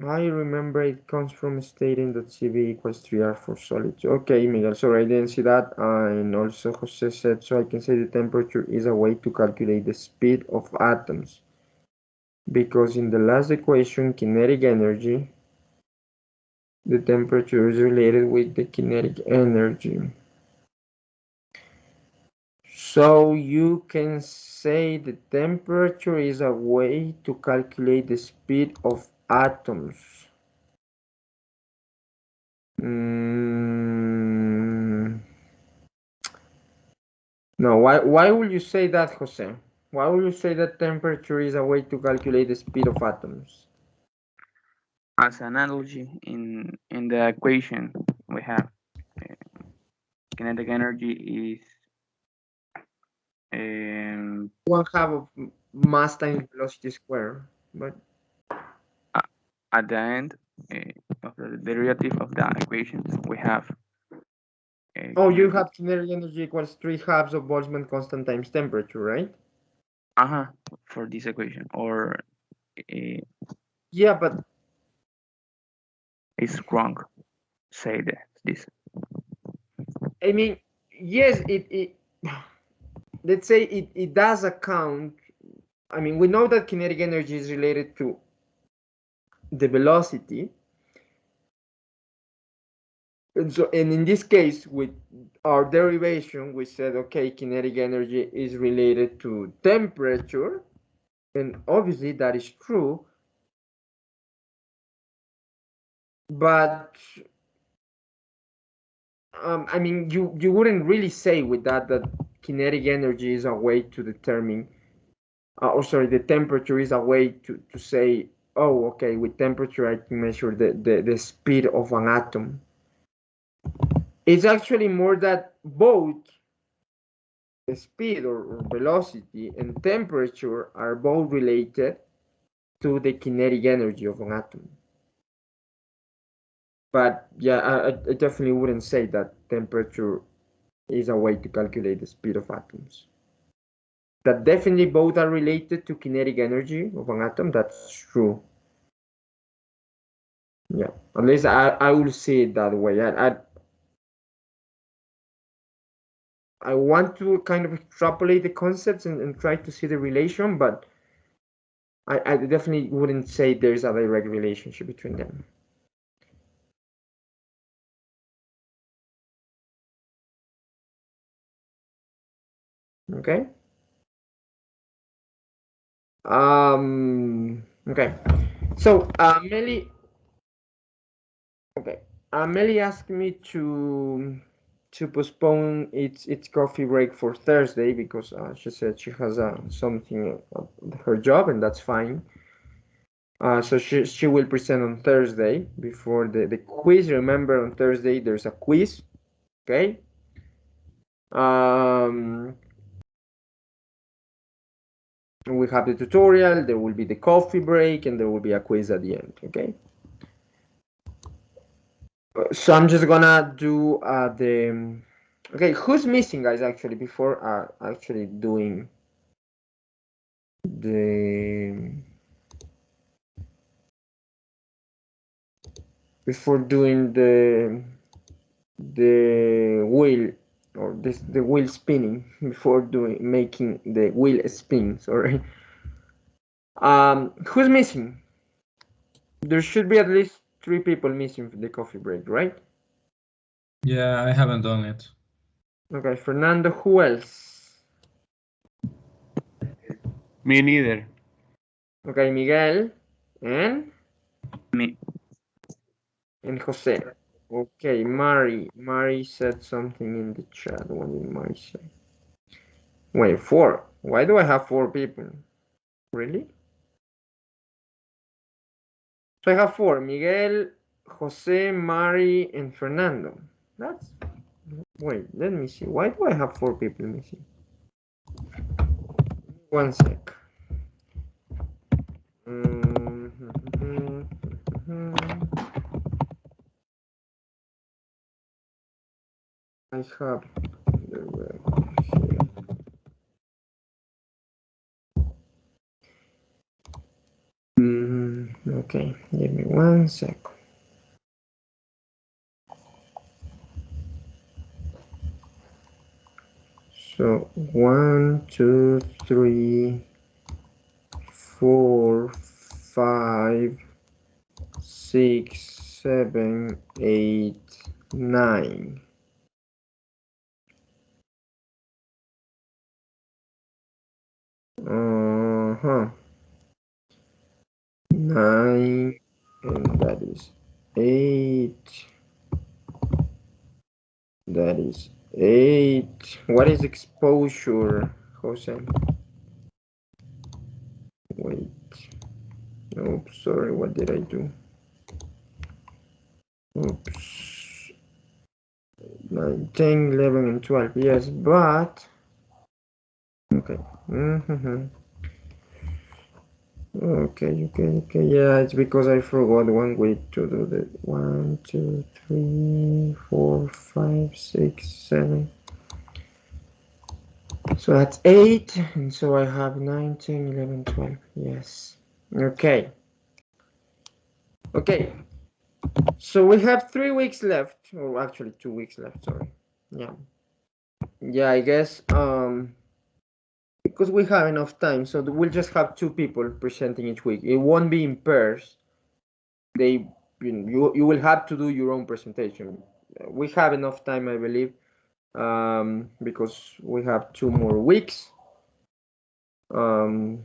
I remember it comes from stating that CV equals 3R for solids. Okay, Miguel, sorry, I didn't see that. And also Jose said, so I can say the temperature is a way to calculate the speed of atoms. Because in the last equation, kinetic energy, the temperature is related with the kinetic energy. So you can say the temperature is a way to calculate the speed of atoms. No, why would you say that, Jose? Why would you say that temperature is a way to calculate the speed of atoms? As an analogy, in the equation we have kinetic energy is 1/2 of mass times velocity square, but at the end of the derivative of the equations we have. Oh, you have kinetic energy equals 3/2 of Boltzmann constant times temperature, right? For this equation, or yeah, but it's wrong. Say that this. I mean, yes, it let's say it does account. I mean, we know that kinetic energy is related to the velocity. And in this case, with our derivation, we said, okay, kinetic energy is related to temperature. And obviously that is true. But I mean, you wouldn't really say with that kinetic energy is a way to determine, or sorry, the temperature is a way to say, oh, okay, with temperature I can measure the speed of an atom. It's actually more that both the speed or velocity and temperature are both related to the kinetic energy of an atom. But yeah, I definitely wouldn't say that temperature is a way to calculate the speed of atoms. That definitely both are related to kinetic energy of an atom, that's true. Yeah, at least I will see it that way. I want to kind of extrapolate the concepts and try to see the relation, but I definitely wouldn't say there's a direct relationship between them. Okay. Okay. So Meli. Okay. Meli asked me to postpone its coffee break for Thursday because she said she has something her job, and that's fine. So she will present on Thursday before the quiz. Remember, on Thursday there's a quiz. Okay. we have the tutorial, there will be the coffee break, and there will be a quiz at the end, okay? So I'm just gonna do okay, who's missing, guys, actually, before actually doing the wheel, or the wheel spinning, before making the wheel spin, sorry. Who's missing? There should be at least 3 people missing for the coffee break, right? Yeah, I haven't done it. Okay, Fernando, who else? Me neither. Okay, Miguel and Me. Jose. Okay, Mari said something in the chat. What did Mari say? Wait, 4. Why do I have 4 people? Really? So I have 4. Miguel, Jose, Mari, and Fernando. That's... Wait, let me see. Why do I have 4 people missing? 1 sec. I have the web here. Okay, give me 1 sec. So 1, 2, 3, 4, 5, 6, 7, 8, 9. Uh-huh. 9, and that is 8. That is 8. What is exposure, Jose? Wait. Oops, sorry, what did I do? Oops. 9, 10, 11, and 12. Yes, but... Okay. Okay. Yeah, it's because I forgot one way to do that. 1, 2, 3, 4, 5, 6, 7. So that's 8, and so I have 9, 10, 11, 12. Yes. Okay. Okay. So we have 3 weeks left, or actually 2 weeks left. Sorry. Yeah. Yeah, I guess because we have enough time, so we'll just have 2 people presenting each week. It won't be in pairs. You will have to do your own presentation. We have enough time, I believe, because we have 2 more weeks. So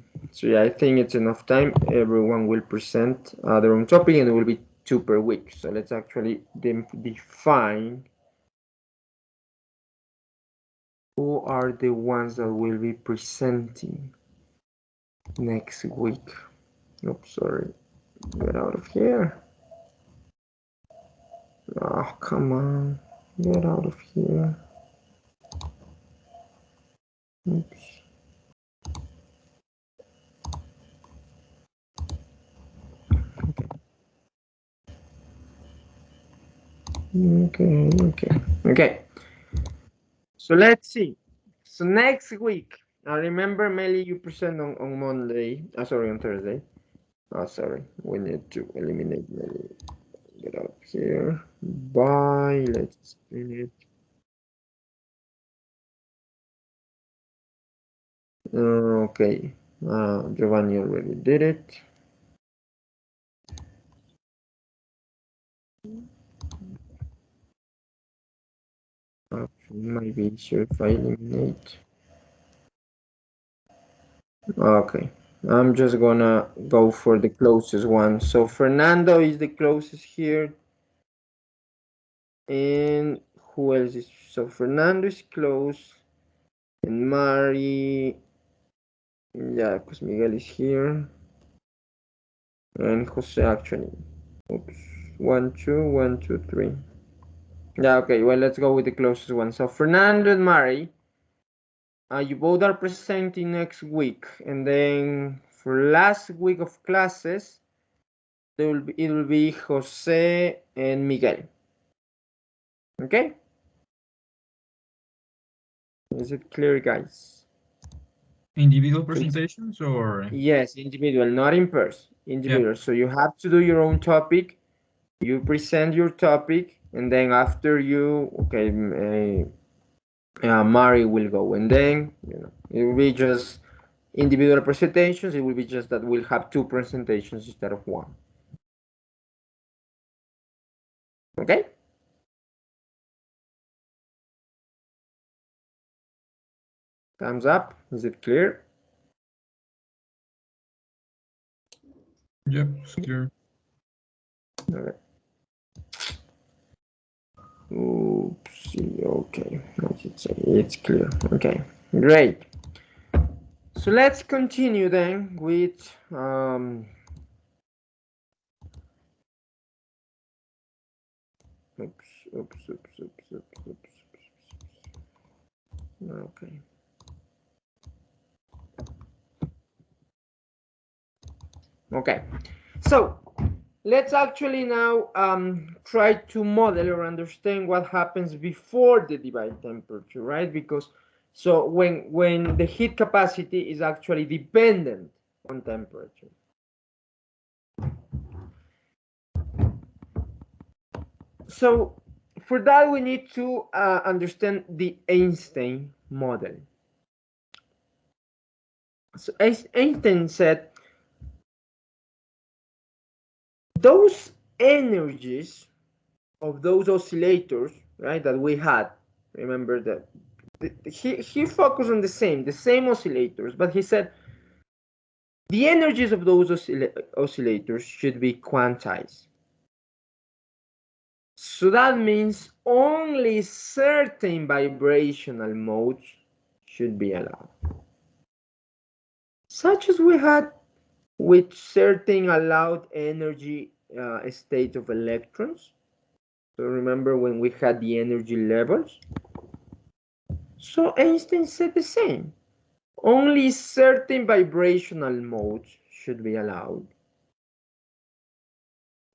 yeah, I think it's enough time. Everyone will present their own topic, and it will be 2 per week. So let's actually define who are the ones that will be presenting next week. Oops, sorry. Get out of here. Oh, come on. Get out of here. Oops. Okay. So let's see. So next week, I remember, Melly, you present on Monday. Sorry, on Thursday. Oh, sorry. We need to eliminate Melly. Get out of here. Bye. Let's spin it. Okay. Giovanni already did it. Maybe easier if I eliminate. Okay. I'm just gonna go for the closest one. So Fernando is the closest here. And who else is? So Fernando is close. And Mari. Yeah, because Miguel is here. And Jose actually. Oops. 1, 2, 1, 2, 3. Yeah, okay. Well, let's go with the closest one. So Fernando and Mari You both are presenting next week, and then for last week of classes, it will be Jose and Miguel. Okay? Is it clear, guys? Individual presentations or? Yes, individual, not in person. Individual. Yeah. So you have to do your own topic. You present your topic, and then after you, okay, Mari will go, and then it will be just individual presentations. It will be just that we'll have two presentations instead of one. Okay. Thumbs up. Is it clear? Yep, it's clear. Okay. Oopsie. Okay. I should say it's clear. Okay. Great. So let's continue then with oops. Okay. Okay. So let's actually now try to model or understand what happens before the divide temperature, right? Because so when the heat capacity is actually dependent on temperature. So for that we need to understand the Einstein model. So Einstein said those energies of those oscillators, right, that we had, remember that he focused on the same oscillators, but he said the energies of those oscillators should be quantized. So that means only certain vibrational modes should be allowed, such as we had with certain allowed energy state of electrons. So remember when we had the energy levels? So Einstein said the same. Only certain vibrational modes should be allowed.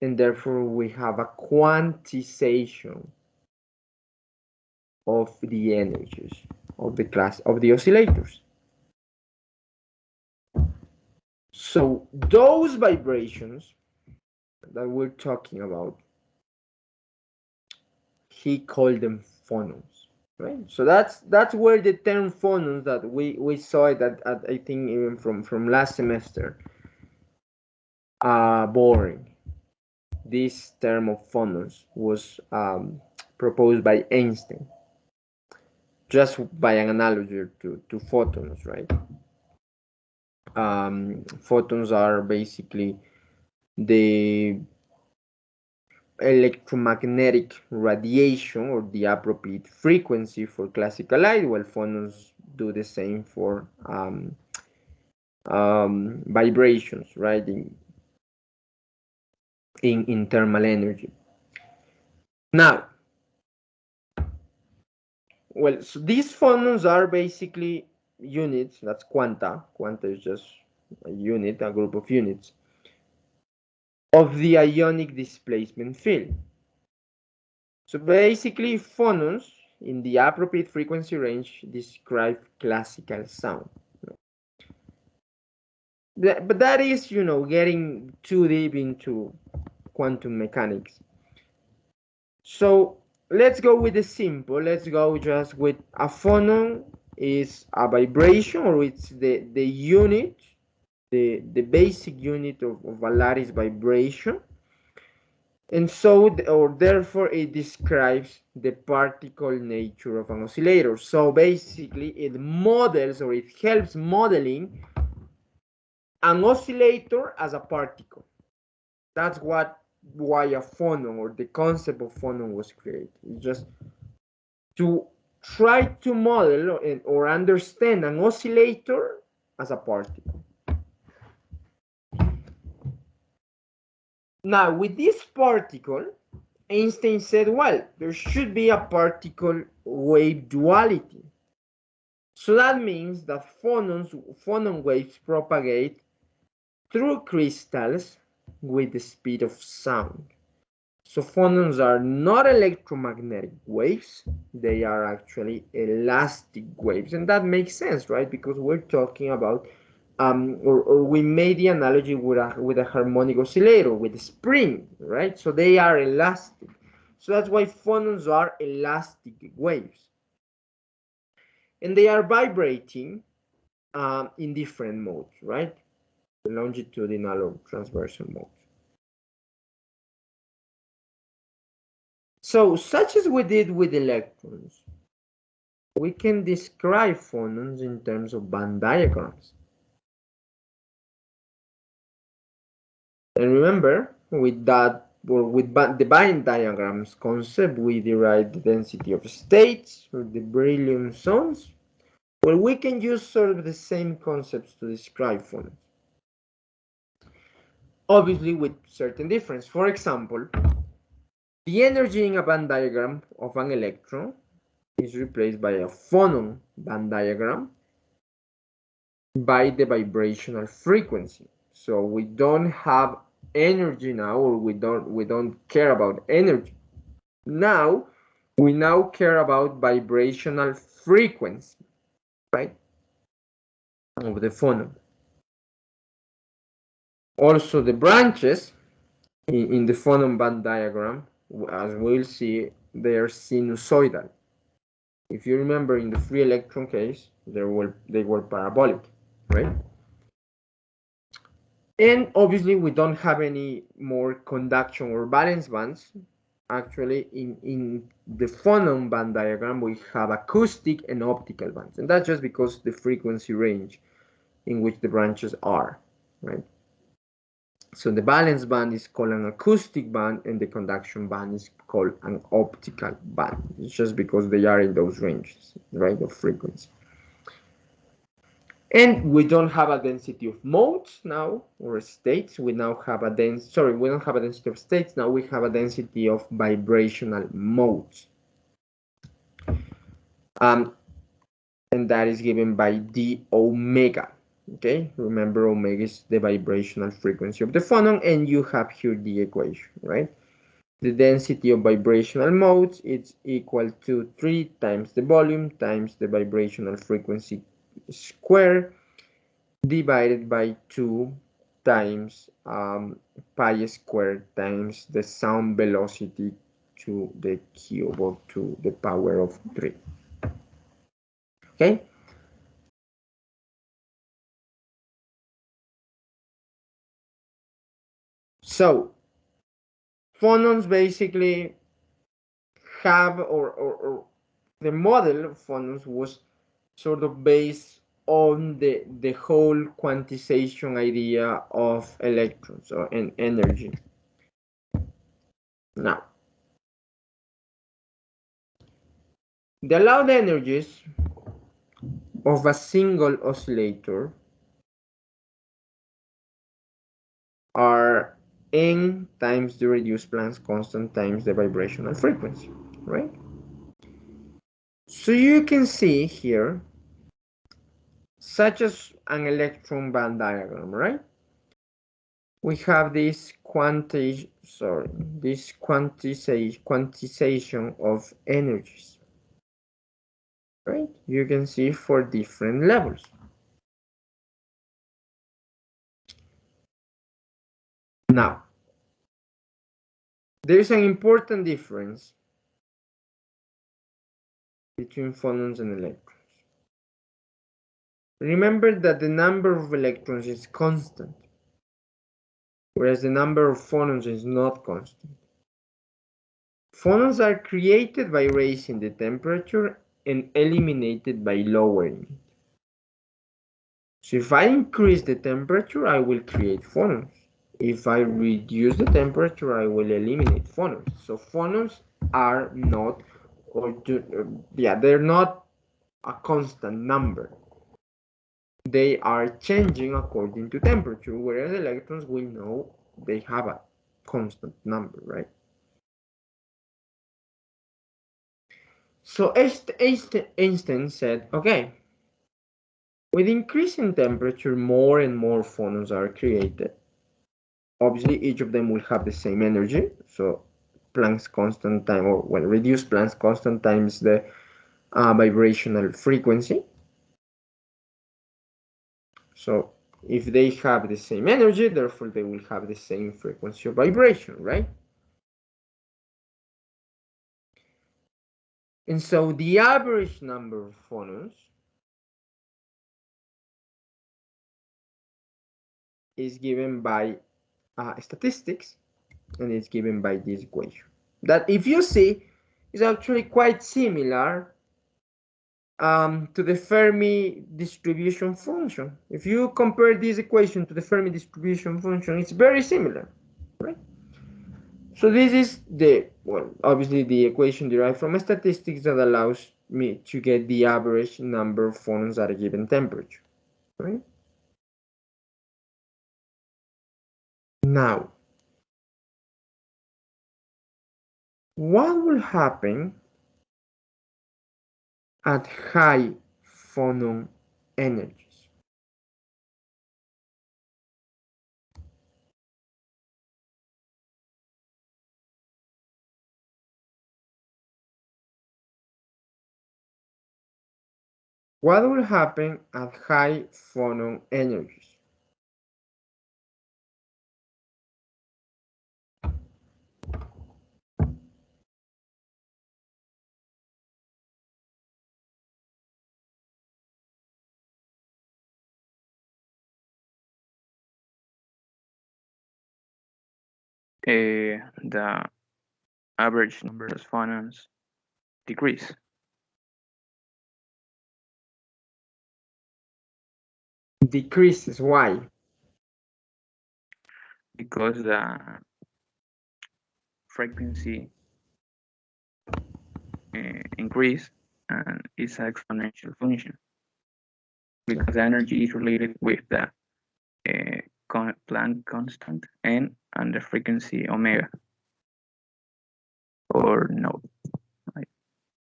And therefore we have a quantization of the energies of the class of the oscillators. So those vibrations that we're talking about, he called them phonons, right? So that's where the term phonons that we saw it at I think even from last semester boring. This term of phonons was proposed by Einstein, just by an analogy to photons, right? Photons are basically the electromagnetic radiation or the appropriate frequency for classical light, while phonons do the same for vibrations, right, in thermal energy. Now, well, so these phonons are basically units, that's quanta. Quanta is just a unit, a group of units of the ionic displacement field. So basically, phonons in the appropriate frequency range describe classical sound. But that is, getting too deep into quantum mechanics. So let's go with the simple. Let's go just with a phonon is a vibration, or it's the unit, the basic unit of a lattice vibration. And so, or therefore, it describes the particle nature of an oscillator. So basically, it models or it helps modeling an oscillator as a particle. That's why a phonon or the concept of phonon was created. It's just to try to model or understand an oscillator as a particle. Now, with this particle, Einstein said, well, there should be a particle wave duality. So that means that phonon waves propagate through crystals with the speed of sound. So phonons are not electromagnetic waves, they are actually elastic waves. And that makes sense, right? Because we're talking about, or we made the analogy with a harmonic oscillator, with a spring, right? So they are elastic. So that's why phonons are elastic waves. And they are vibrating in different modes, right? Longitudinal or transversal modes. So, such as we did with electrons, we can describe phonons in terms of band diagrams. And remember, with that, or with the band diagrams concept, we derive the density of states or the beryllium zones. Well, we can use sort of the same concepts to describe phonons. Obviously, with certain difference. For example, the energy in a band diagram of an electron is replaced by a phonon band diagram by the vibrational frequency. So we don't have energy now, or we don't care about energy. Now we now care about vibrational frequency, right? Of the phonon. Also the branches in the phonon band diagram, as we'll see, they are sinusoidal. If you remember, in the free electron case, they were parabolic, right? And obviously we don't have any more conduction or valence bands. Actually, in the phonon band diagram, we have acoustic and optical bands. And that's just because the frequency range in which the branches are, right? So the valence band is called an acoustic band, and the conduction band is called an optical band. It's just because they are in those ranges, right, of frequency. And we don't have a density of modes now, or states. We now have a we don't have a density of states. Now we have a density of vibrational modes. And that is given by d omega. Okay, remember omega is the vibrational frequency of the phonon, and you have here the equation, right? The density of vibrational modes is equal to 3 times the volume times the vibrational frequency square divided by 2 times pi squared times the sound velocity to the cube, or to the power of 3. Okay? So, phonons basically have, or the model of phonons was sort of based on the whole quantization idea of electrons and energy. Now, the allowed energies of a single oscillator are n times the reduced Planck's constant times the vibrational frequency, right? So you can see here, such as an electron band diagram, right? We have this quantization of energies, right? You can see for different levels. Now, there is an important difference between phonons and electrons. Remember that the number of electrons is constant, whereas the number of phonons is not constant. Phonons are created by raising the temperature and eliminated by lowering it. So if I increase the temperature, I will create phonons. If I reduce the temperature, I will eliminate phonons. So phonons are not, they're not a constant number. They are changing according to temperature, whereas electrons, we know they have a constant number, right? So Einstein said, okay, With increasing temperature, more and more phonons are created. Obviously, each of them will have the same energy. So Planck's constant time, or well, reduced Planck's constant times the vibrational frequency. So if they have the same energy, therefore they will have the same frequency of vibration, right? And so the average number of phonons is given by statistics, and it's given by this equation. That, if you see, is actually quite similar to the Fermi distribution function. If you compare this equation to the Fermi distribution function, it's very similar, right? So this is well, obviously the equation derived from statistics that allows me to get the average number of phonons at a given temperature, right? Now, what will happen at high phonon energies? What will happen at high phonon energies? The average number of phonons decrease Decreases. Why? because the frequency increase, and it's an exponential function because the energy is related with the Planck constant and the frequency omega, or no.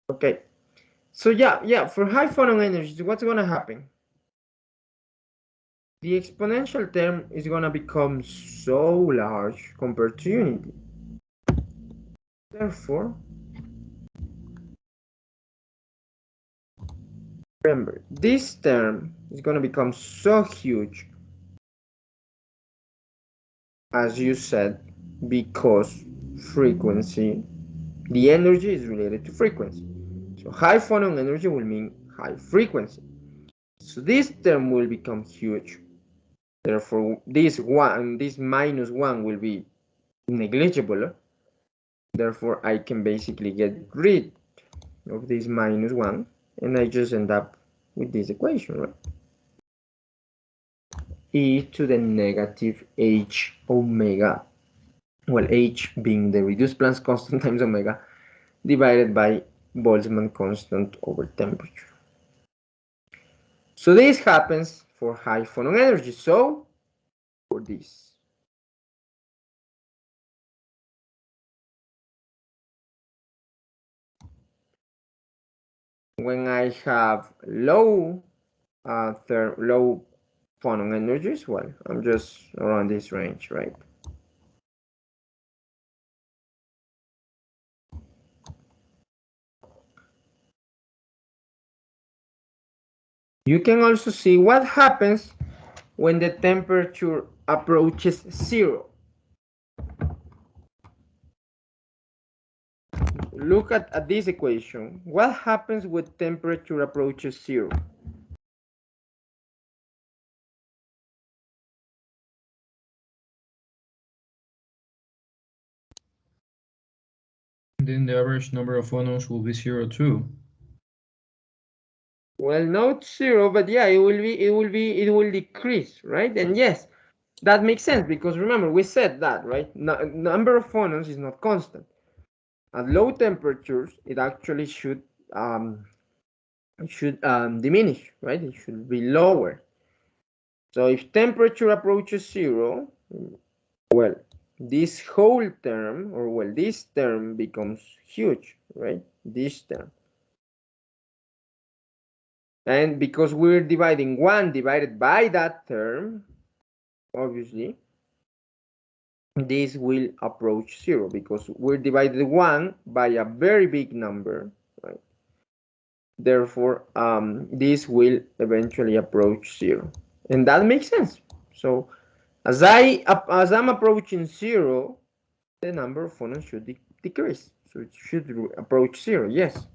Okay. So yeah, for high phonon energies, what's gonna happen? The exponential term is gonna become so large compared to unity. Therefore, remember, this term is gonna become so huge, as you said, because frequency, the energy is related to frequency. So high phonon energy will mean high frequency. So this term will become huge. Therefore, this minus one will be negligible. Therefore, I can basically get rid of this minus one, and I just end up with this equation, right? E to the negative h omega, well, h being the reduced Planck's constant times omega, divided by Boltzmann constant over temperature. So this happens for high phonon energy. So for this, when I have low phonon energies, well, I'm just around this range, right? You can also see what happens when the temperature approaches zero. Look at this equation. What happens when temperature approaches zero? Then the average number of phonons will be 0 too. Well, not zero, but yeah, it will decrease, right? And yes, that makes sense because remember we said that, right? Number of phonons is not constant. At low temperatures, it actually should diminish, right? It should be lower. So if temperature approaches zero, well, this whole term, or well, this term becomes huge, right? This term. And because we're dividing 1 divided by that term, obviously, this will approach 0 because we're dividing 1 by a very big number, right? Therefore, this will eventually approach 0. And that makes sense. So as I'm approaching 0, the number of phonons should decrease. So it should approach 0, yes.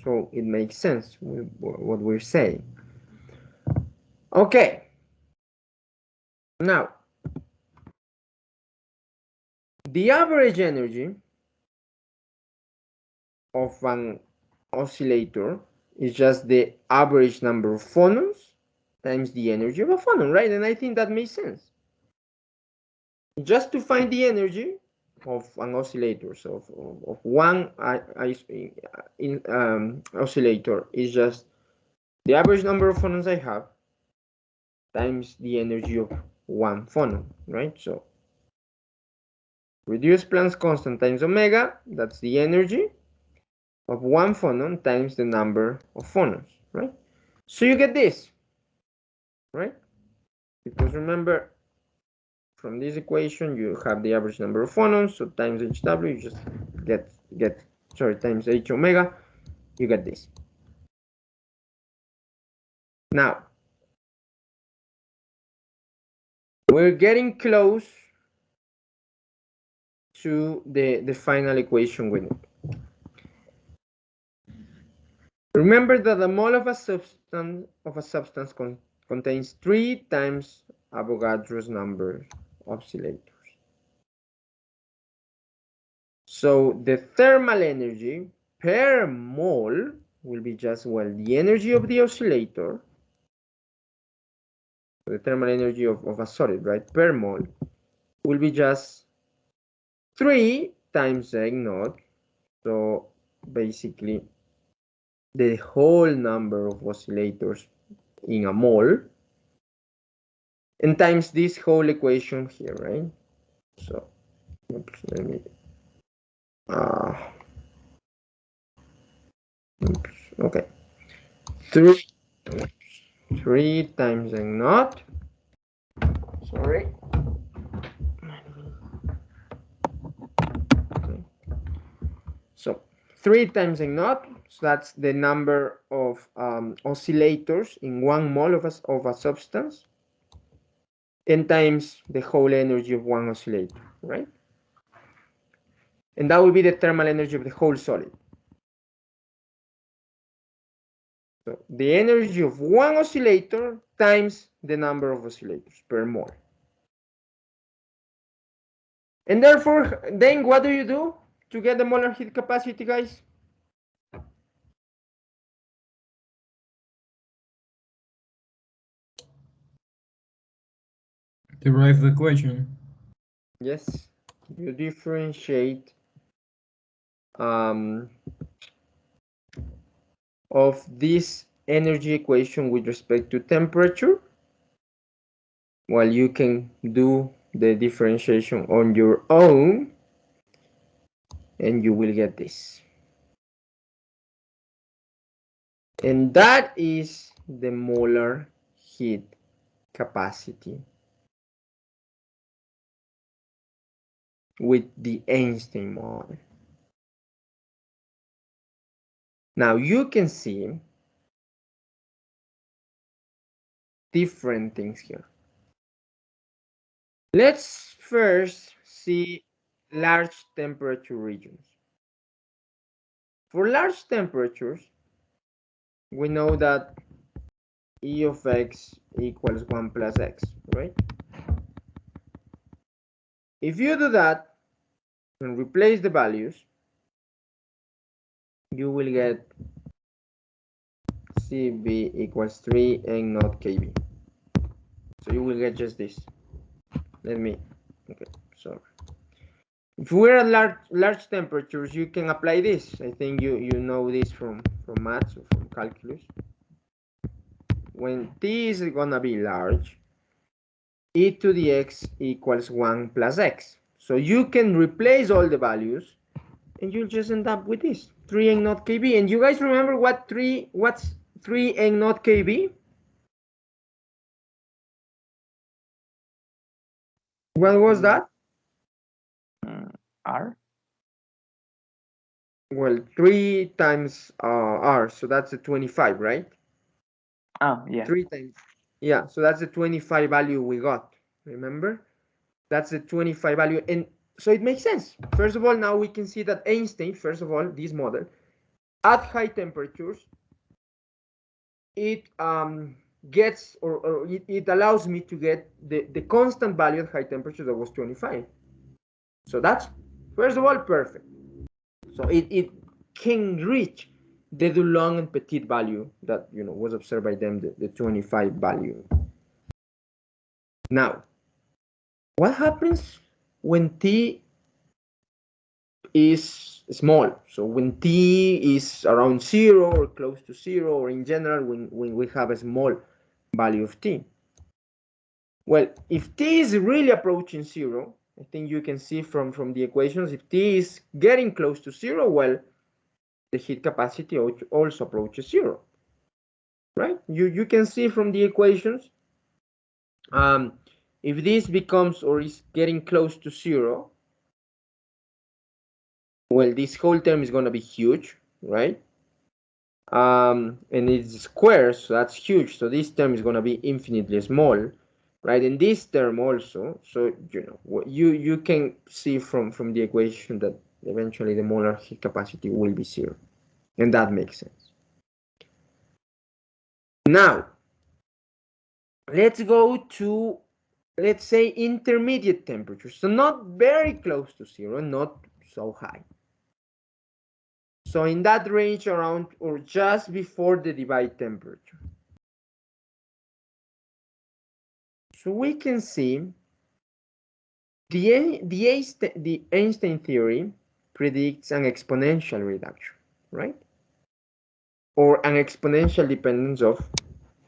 So it makes sense with what we're saying. Okay. Now, the average energy of an oscillator is just the average number of phonons times the energy of a phonon, right? And I think that makes sense. Just to find the energy of an oscillator, so of one oscillator is just the average number of phonons I have times the energy of one phonon, right? So reduce Planck's constant times omega, that's the energy of one phonon times the number of phonons, right? So you get this, right? Because remember, from this equation, you have the average number of phonons, so times HW, you just get times H omega, you get this. Now, we're getting close to the final equation we need. Remember that the mole of a substance contains 3 times Avogadro's number of oscillators. So the thermal energy per mole will be just, well, the energy of the oscillator, the thermal energy of a solid, right, per mole, will be just 3 times egg naught. So basically, the whole number of oscillators in a mole, and times this whole equation here, right? So, oops, let me, okay, 3 times egg naught, sorry. Okay. So 3 times egg naught, so that's the number of oscillators in 1 mole of a substance, and times the whole energy of one oscillator, right? And that will be the thermal energy of the whole solid. So the energy of one oscillator times the number of oscillators per mole. And therefore, then what do you do to get the molar heat capacity, guys? Derive the equation. Yes, you differentiate of this energy equation with respect to temperature. Well, you can do the differentiation on your own, and you will get this. And that is the molar heat capacity with the Einstein model. Now you can see different things here. Let's first see large temperature regions. For large temperatures, we know that E of x equals 1 plus x, right? If you do that and replace the values, you will get Cv equals 3 n naught Kv. So you will get just this. Okay, so if we're at large temperatures, you can apply this. I think you know this from maths or from calculus. When T is gonna be large, e to the x equals 1 plus x. So you can replace all the values and you'll just end up with this 3 n naught Kv. And you guys remember what's 3 n naught kb. What was that? R? Well, 3 times r, so that's a 25, right? Oh, yeah. 3 times, yeah, so that's the 25 value we got, remember? That's the 25 value, and so it makes sense. First of all, now we can see that Einstein, first of all, this model, at high temperatures, it gets, or it allows me to get the constant value at high temperature that was 25. So that's, first of all, perfect. So it can reach the Dulong and Petit value that was observed by them, the 25 value. Now, what happens when T is small? So when T is around 0 or close to 0, or in general when we have a small value of T. Well, if T is really approaching 0, I think you can see from the equations, if T is getting close to 0, well, the heat capacity also approaches 0, right? You can see from the equations, if this becomes or is getting close to 0, well, this whole term is going to be huge, right? And it's square, so that's huge. So this term is going to be infinitely small, right? And this term also. So you can see from the equation that eventually the molar heat capacity will be 0, and that makes sense. Now, let's go to, let's say, intermediate temperatures. So not very close to 0, not so high. So in that range around or just before the divide temperature. So we can see the Einstein theory predicts an exponential reduction, right? Or an exponential dependence of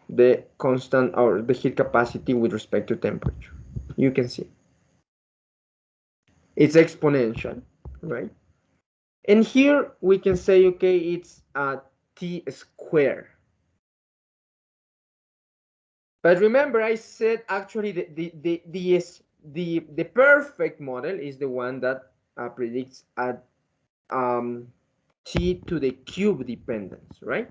the constant or the heat capacity with respect to temperature. You can see it's exponential, right? And here we can say, okay, it's a t squared. But remember, I said actually the perfect model is the one that predicts a t to the cube dependence, right?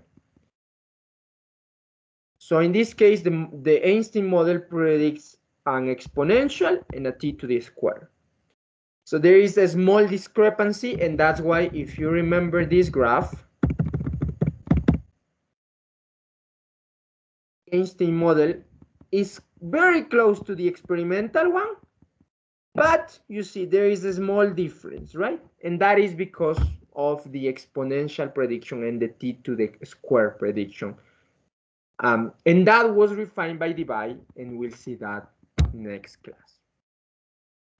So in this case, the Einstein model predicts an exponential and a t to the square. So there is a small discrepancy, and that's why if you remember this graph, Einstein model is very close to the experimental one, but you see there is a small difference, right? And that is because of the exponential prediction and the t to the square prediction. And that was refined by Debye, and we'll see that next class.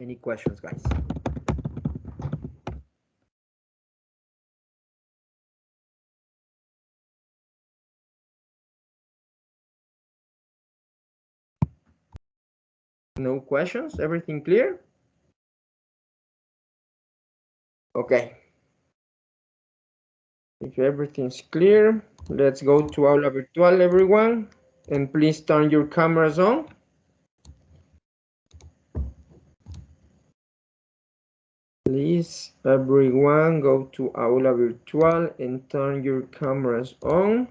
Any questions, guys? No questions? Everything clear? Okay. If everything's clear, let's go to Aula Virtual, everyone. And please turn your cameras on. Please, everyone, go to Aula Virtual and turn your cameras on.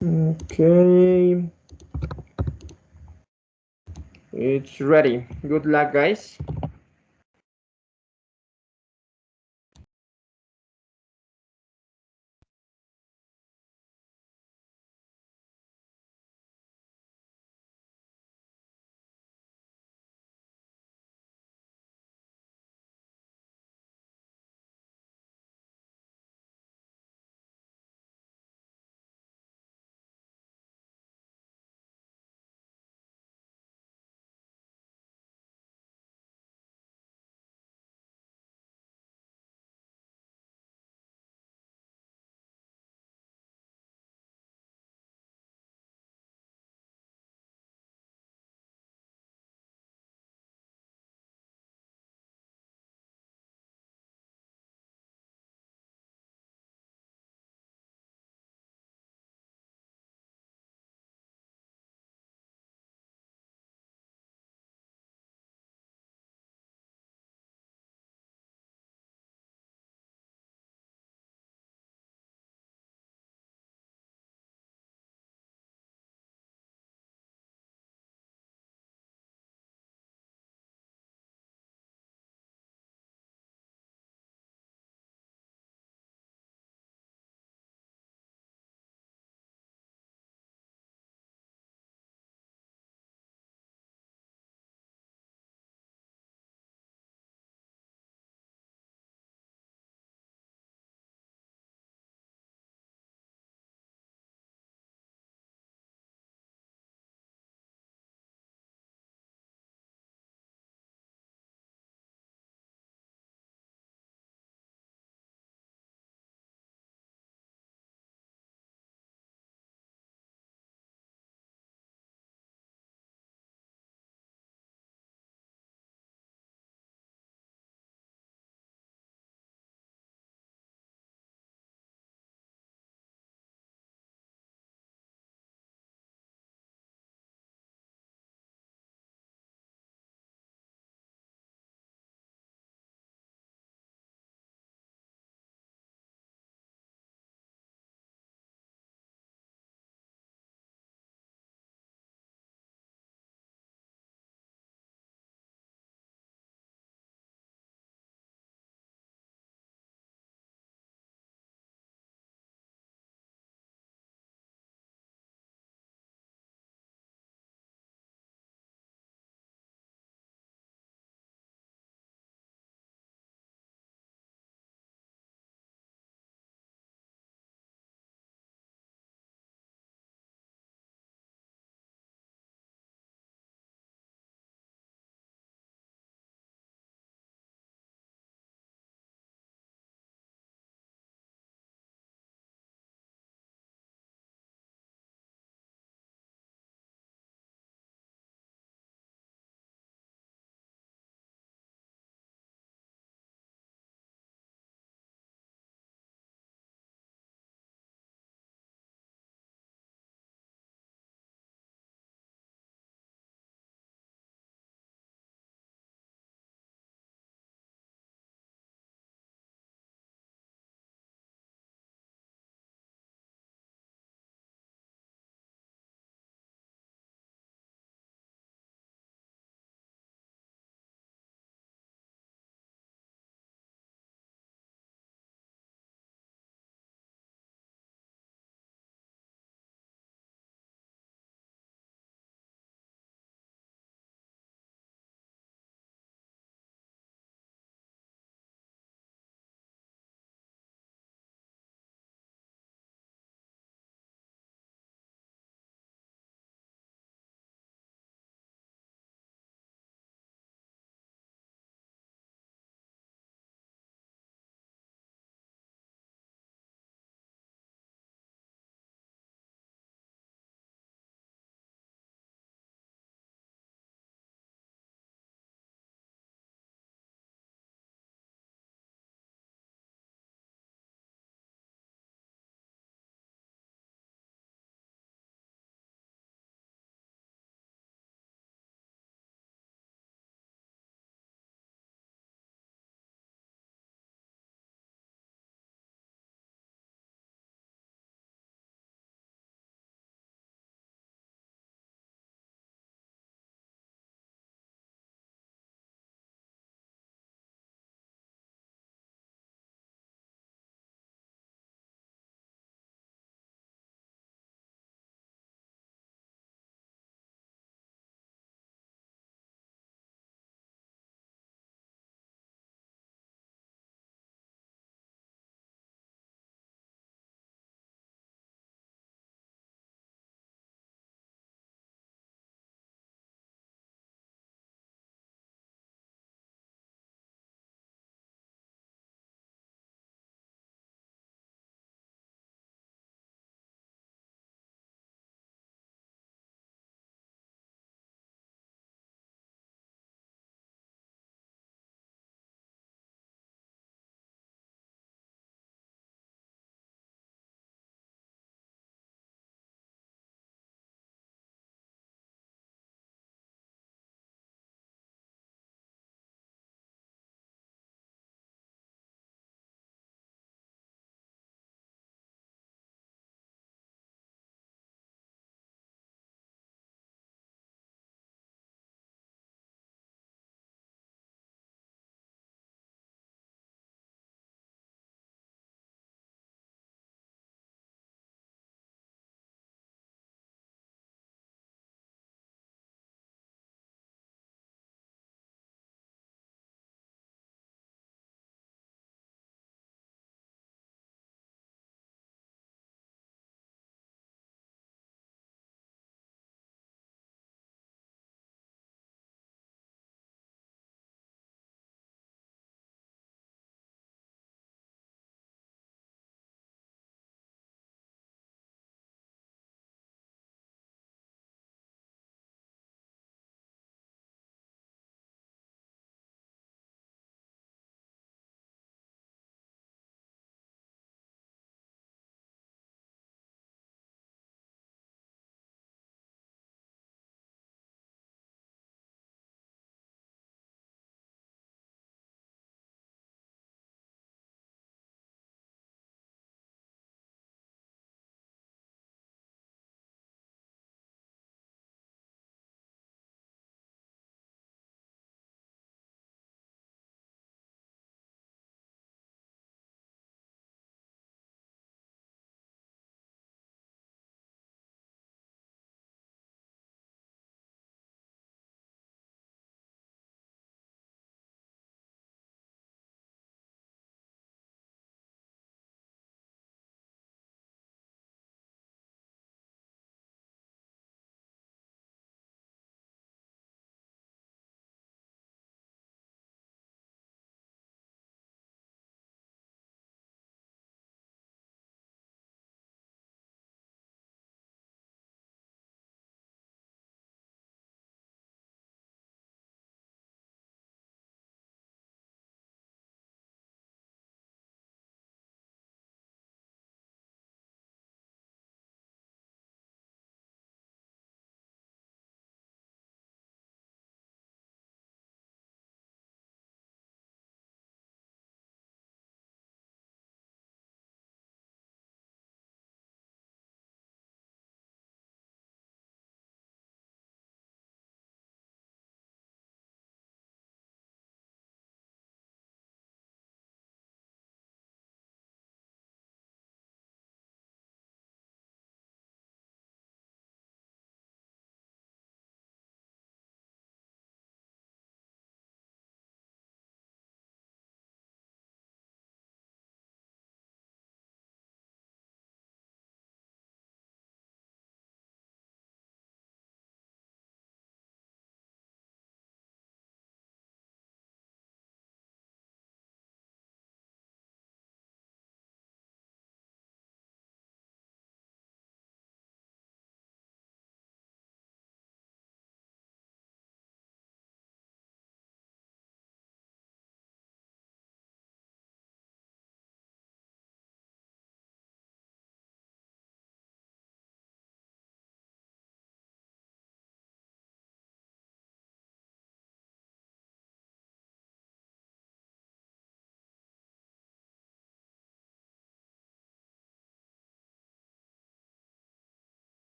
Okay. It's ready. Good luck, guys.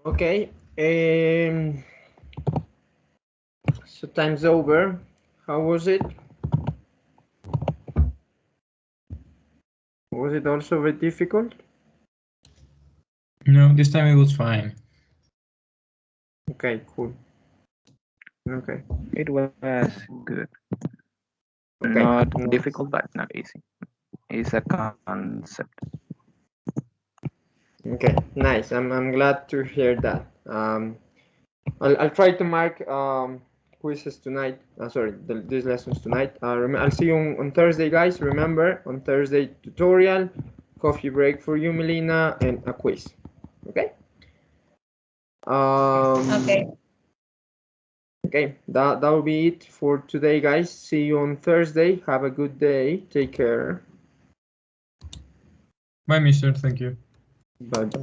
Okay. So time's over. How was it? Was it also very difficult? No, this time it was fine. Okay, cool. Okay. It was good. Okay. Not Nice. difficult, but not easy. It's a concept. Okay, nice. I'm glad to hear that. I'll try to mark quizzes tonight. Sorry, these lessons tonight. I'll see you on Thursday, guys. Remember, on Thursday tutorial, coffee break for you, Melina, and a quiz. Okay. Okay. Okay, that will be it for today, guys. See you on Thursday. Have a good day. Take care. Bye, mister. Thank you. Bye bye.